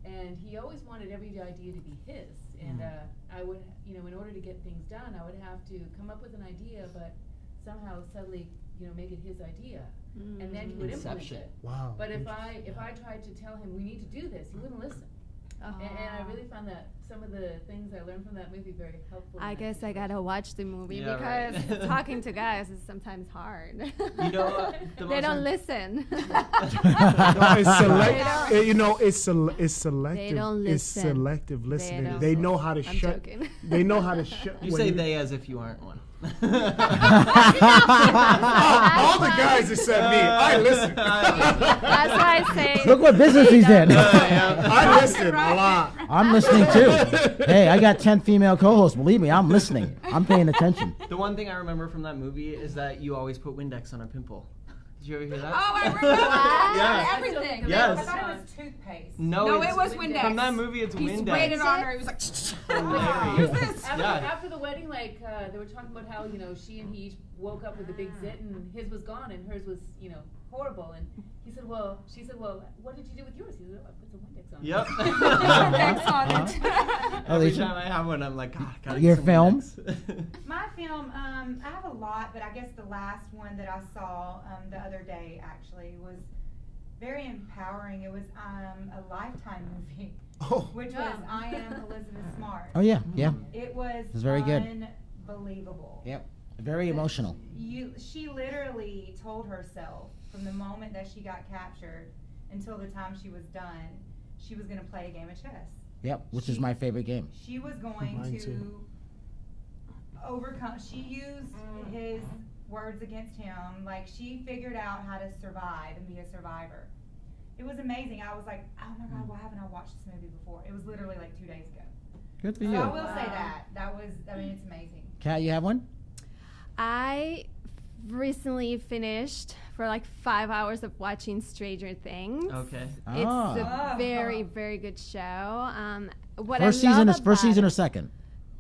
and he always wanted every idea to be his. And I would, you know, in order to get things done, I would have to come up with an idea, but somehow subtly, you know, make it his idea, and then he would implement it. Wow. But if I tried to tell him we need to do this, he wouldn't listen. And I really found that some of the things I learned from that movie very helpful. I guess I gotta watch the movie Yeah, because right. talking to guys is sometimes hard. You know, They don't listen. No, it's it's selective. They don't It's listen. selective listening. don't They know listen. how to I'm shut. joking. They know how to shut. You when say they as if you aren't one. All the guys except me. I listen. That's why I say. Look what business he's in. I listen a lot. I'm listening too. Hey, I got 10 female co-hosts. Believe me, I'm listening. I'm paying attention. The one thing I remember from that movie is that you always put Windex on a pimple. Did you ever hear that? Oh, I remember Yeah. everything. Yes. I thought it was toothpaste. No, it was Windex. From that movie, it's He Windex. sprayed it on her. He was like, Hilarious. After the wedding, like they were talking about how she and he each woke up with a big zit, and his was gone, and hers was horrible. And he said, she said, what did you do with yours? He said, I put some Windex on. Yep. Windex on it. Every time I have one, I'm like, God, gotta Your get some film? Windex. My film, I have a lot, but I guess the last one that I saw the other day actually was very empowering. It was a Lifetime movie, which was I Am Elizabeth Smart. Oh yeah, yeah. It was very good. Unbelievable. Yep. Very emotional. She literally told herself from the moment that she got captured until the time she was done, she was going to play a game of chess. Yep, which is my favorite game. She was going Mine to too. overcome. She used his words against him. Like, she figured out how to survive and be a survivor. It was amazing. I was like, oh my God, why haven't I watched this movie before? It was literally like 2 days ago. Good for So you. I will say that. That was, I mean, it's amazing. Kat, you have one? I recently finished for like 5 hours of watching Stranger Things. Okay. It's Ah. a very, very good show. What First I love season is about first season or it- second?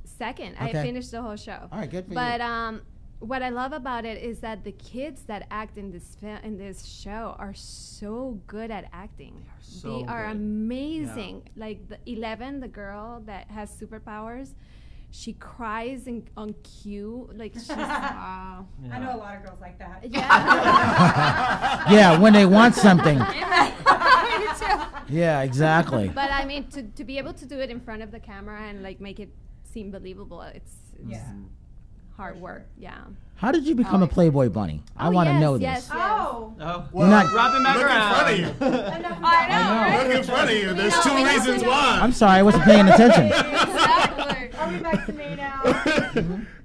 Second. Okay. I finished the whole show. All right, good for But you. what I love about it is that the kids that act in this show are so good at acting. They are good. amazing. Like the 11, the girl that has superpowers, she cries on cue. Like she's wow. I know a lot of girls like that. Yeah. Yeah, when they want something. Me too. Yeah, exactly. But I mean, to be able to do it in front of the camera and like make it seem believable, it's Yeah. hard work. Yeah. How did you become a Playboy bunny? I want to know this. Yes. Oh. Oh, You're not- wrap it back Look in around. front of you. I know. Look in front of you. There's No, two we have reasons to know. why. I'm sorry, I wasn't paying attention. Exactly. Are we back to me now?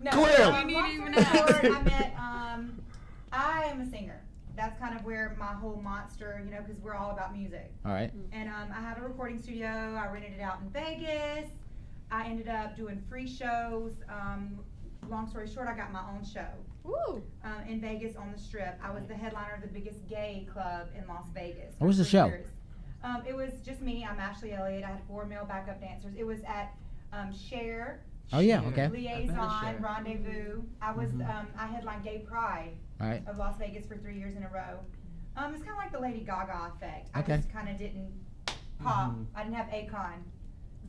No. Clearly. You Long need story even short, I met, I am a singer. That's kind of where my whole monster, because we're all about music. All right. And I have a recording studio. I rented it out in Vegas. I ended up doing free shows. Long story short, I got my own show Woo. in Vegas on the Strip. I was the headliner of the biggest gay club in Las Vegas. What was for the 3 show? years. It was just me. I'm Ashley Elliott. I had 4 male backup dancers. It was at Share, Oh yeah, Share. okay. I've been to Liaison, Share. Rendezvous. I was I headlined Gay Pride All right. of Las Vegas for 3 years in a row. It's kind of like the Lady Gaga effect. I Okay. just kind of didn't pop. I didn't have Akon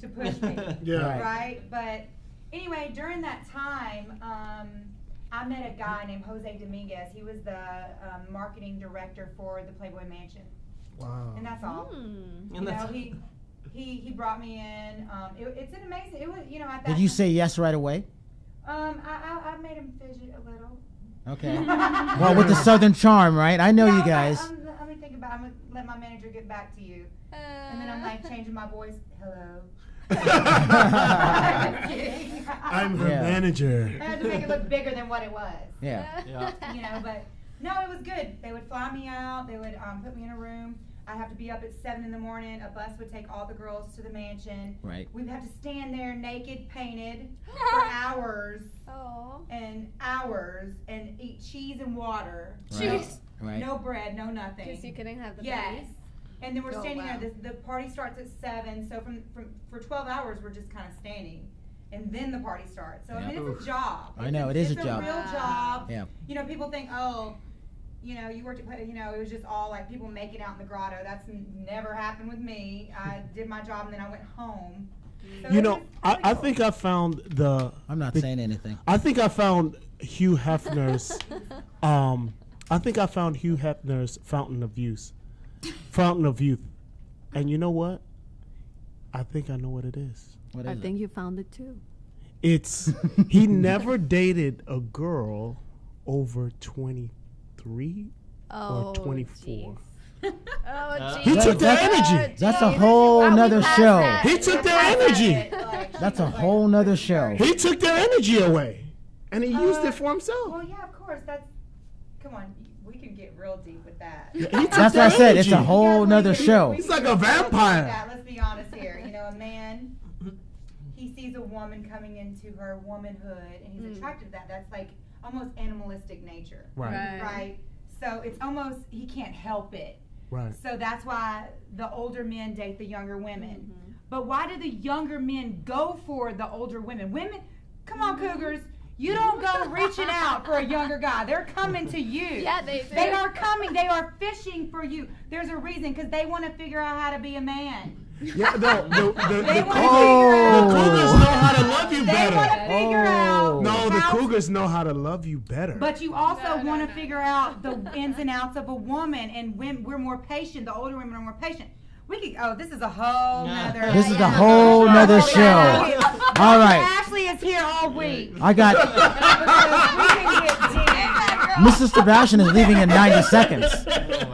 to push me. Yeah. Right. Right? But anyway, during that time, I met a guy named Jose Dominguez. He was the marketing director for the Playboy Mansion. Wow. And that's all. Hmm. You know, he brought me in. It's an amazing, it was, at that Did you say yes right away? I made him fidget a little. Okay. Well, with the Southern charm, right? I know Yeah, you I was guys. like, let me think about it. I'm going to let my manager get back to you. And then I'm like changing my voice. Hello. I'm kidding. I'm her Yeah. manager. I had to make it look bigger than what it was. Yeah. Yeah. But no, it was good. They would fly me out. They would put me in a room. I'd have to be up at 7 in the morning. A bus would take all the girls to the mansion. Right. We'd have to stand there naked, painted, for hours Oh. and hours and eat cheese and water. Right. Right. No bread, no nothing. Because you couldn't have the Yes. babies. And then we're Oh, standing wow. there. The party starts at 7, so for 12 hours we're just kind of standing, and then the party starts. So I mean, it's a job. I know, it is a job. It's a real job. Yeah. People think, oh, you worked at, it was just all like people making out in the grotto. That's never happened with me. I did my job and then I went home. So it was I pretty cool. think I found the. I'm not the- saying anything. I think I found Hugh Hefner's. I think I found Hugh Hefner's Fountain of Youth. Fountain of Youth. And you know what? I think I know what it is. What I is it? think you found it too. It's he never dated a girl over 23 or 24. He took their energy. That's a whole nother show. He took their energy. That's a whole nother show. He took their energy away, and he used it for himself. Well, yeah, of course. Come on. We can get real deep with that. He took That's their what I said. energy. It's a whole nother show. He's like a vampire. Let's be honest here. You know, a man, he sees a woman coming into her womanhood, and he's attracted to that. That's like almost animalistic nature. Right. So it's almost, he can't help it. Right. So that's why the older men date the younger women. But why do the younger men go for the older women? Women, come on, cougars. You don't go reaching out for a younger guy. They're coming to you. Yeah, they are coming. They are fishing for you. There's a reason, because they want to figure out how to be a man. Yeah, the They want to Cougars know how to love you They want to better. figure out. No, the how- Cougars know how to love you better. But you also want to figure out the ins and outs of a woman, and we're more patient. The older women are more patient. We could. Oh, this is a whole nother. This is a whole nother show. All right. Ashley is here all week. I got We can get deep. Mr. Sebastian is leaving in 90 seconds.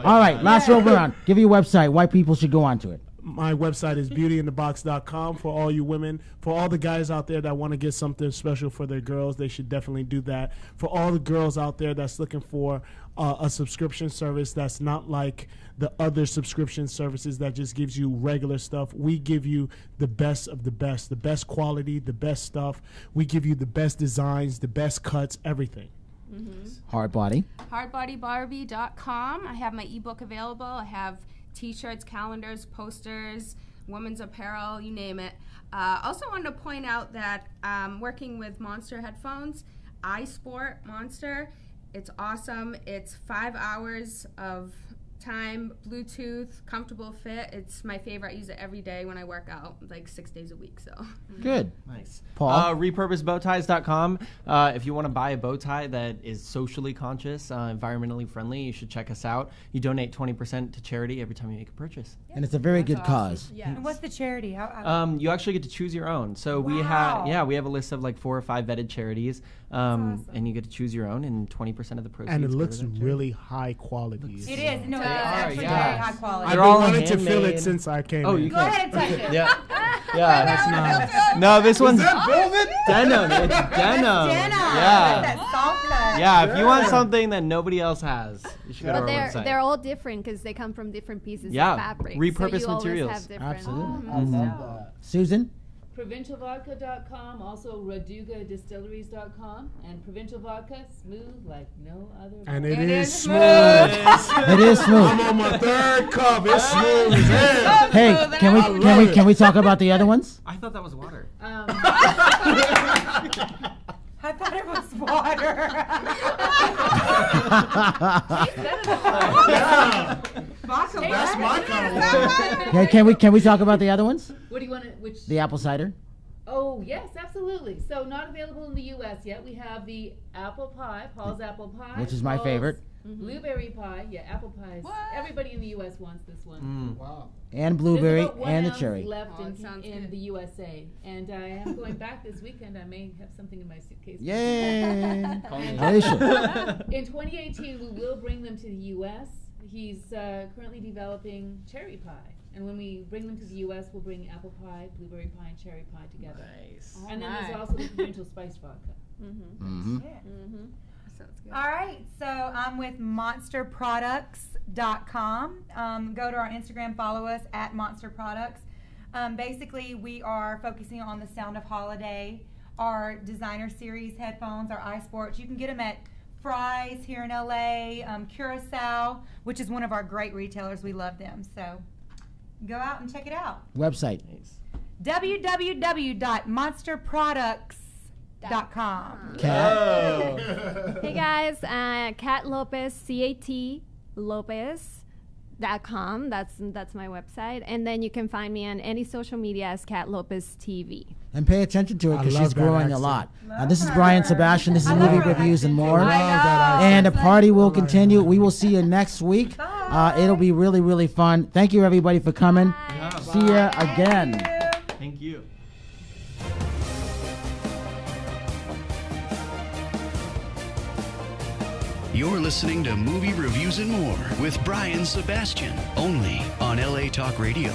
All right, last roll around. Give your website. Why people should go onto it. My website is beautyinthebox.com for all you women. For all the guys out there that want to get something special for their girls, they should definitely do that. For all the girls out there that's looking for a subscription service that's not like the other subscription services that just gives you regular stuff, we give you the best of the best quality, the best stuff. We give you the best designs, the best cuts, everything. Hardbody. Hardbodybarbie.com. I have my ebook available. I have T-shirts, calendars, posters, women's apparel, you name it. Also wanted to point out that working with Monster headphones, iSport Monster, it's awesome. It's 5 hours of time, Bluetooth, comfortable fit. It's my favorite. I use it every day when I work out, like 6 days a week. So Good. Nice. Paul? RePurposeBowTies.com. If you want to buy a bow tie that is socially conscious, environmentally friendly, you should check us out. You donate 20% to charity every time you make a purchase. And it's a very good cause. Yeah. And what's the charity? You actually get to choose your own. So we have a list of like 4 or 5 vetted charities, and you get to choose your own, and 20% of the proceeds. And it go to looks that charity. really high quality. It is. No, it is are, actually yeah. very high quality. I've They're been all wanting to feel handmade. it since I came Oh, in. you Go can. ahead and touch it. Yeah. That's nice. No, this one's denim. It's denim. Denim. Yeah. That soft cut. Yeah, if you want something that nobody else has, you should go to But our website. they're all different because they come from different pieces Yeah, of fabric. repurposed so you materials. Always have different. Absolutely. Susan? Provincialvodka.com, also RadugaDistilleries.com, and Provincial Vodka, smooth like no other. And vodka. it is smooth. It is smooth. I'm on my 3rd cup. It's smooth as hell. Hey, can we talk about the other ones? I thought that was water. I thought it was water. That's my kind of water. Okay, can we talk about the other ones? What do you want to, which? The apple cider? Oh, yes, absolutely. So not available in the U.S. yet. We have the apple pie, Paul's apple pie. Which is my Paul's favorite. Blueberry pie. Yeah, apple pies. Everybody in the U.S. wants this one. Wow. And There's blueberry about 1 and the ounce cherry. left Oh, it sounds in good. the USA. And I am going back this weekend. I may have something in my suitcase. Yay! Alicia. In 2018, we will bring them to the U.S. He's currently developing cherry pie. And when we bring them to the U.S., we'll bring apple pie, blueberry pie, and cherry pie together. Nice. And then there's also the provincial spiced vodka. Mm-hmm. sounds good. All right, so I'm with monsterproducts.com. Go to our Instagram, follow us at Monster Products. Basically, we are focusing on the sound of holiday, our designer series headphones, our iSports. You can get them at Fry's here in LA, Curacao, which is one of our great retailers. We love them. So go out and check it out. Website. www.monsterproducts.com. Cat. Hey guys, Cat Lopez, CAT Lopez.com. That's my website. And then you can find me on any social media as Cat Lopez TV. And pay attention to her I because love she's that growing accent. a lot. This is Brian Sebastian. This is I love Movie her Reviews and accent, More. too. I know. And the party will continue. We will see you next week. It'll be really, really fun. Thank you, everybody, for coming. See you again. Thank you. You're listening to Movie Reviews and More with Brian Sebastian, only on LA Talk Radio.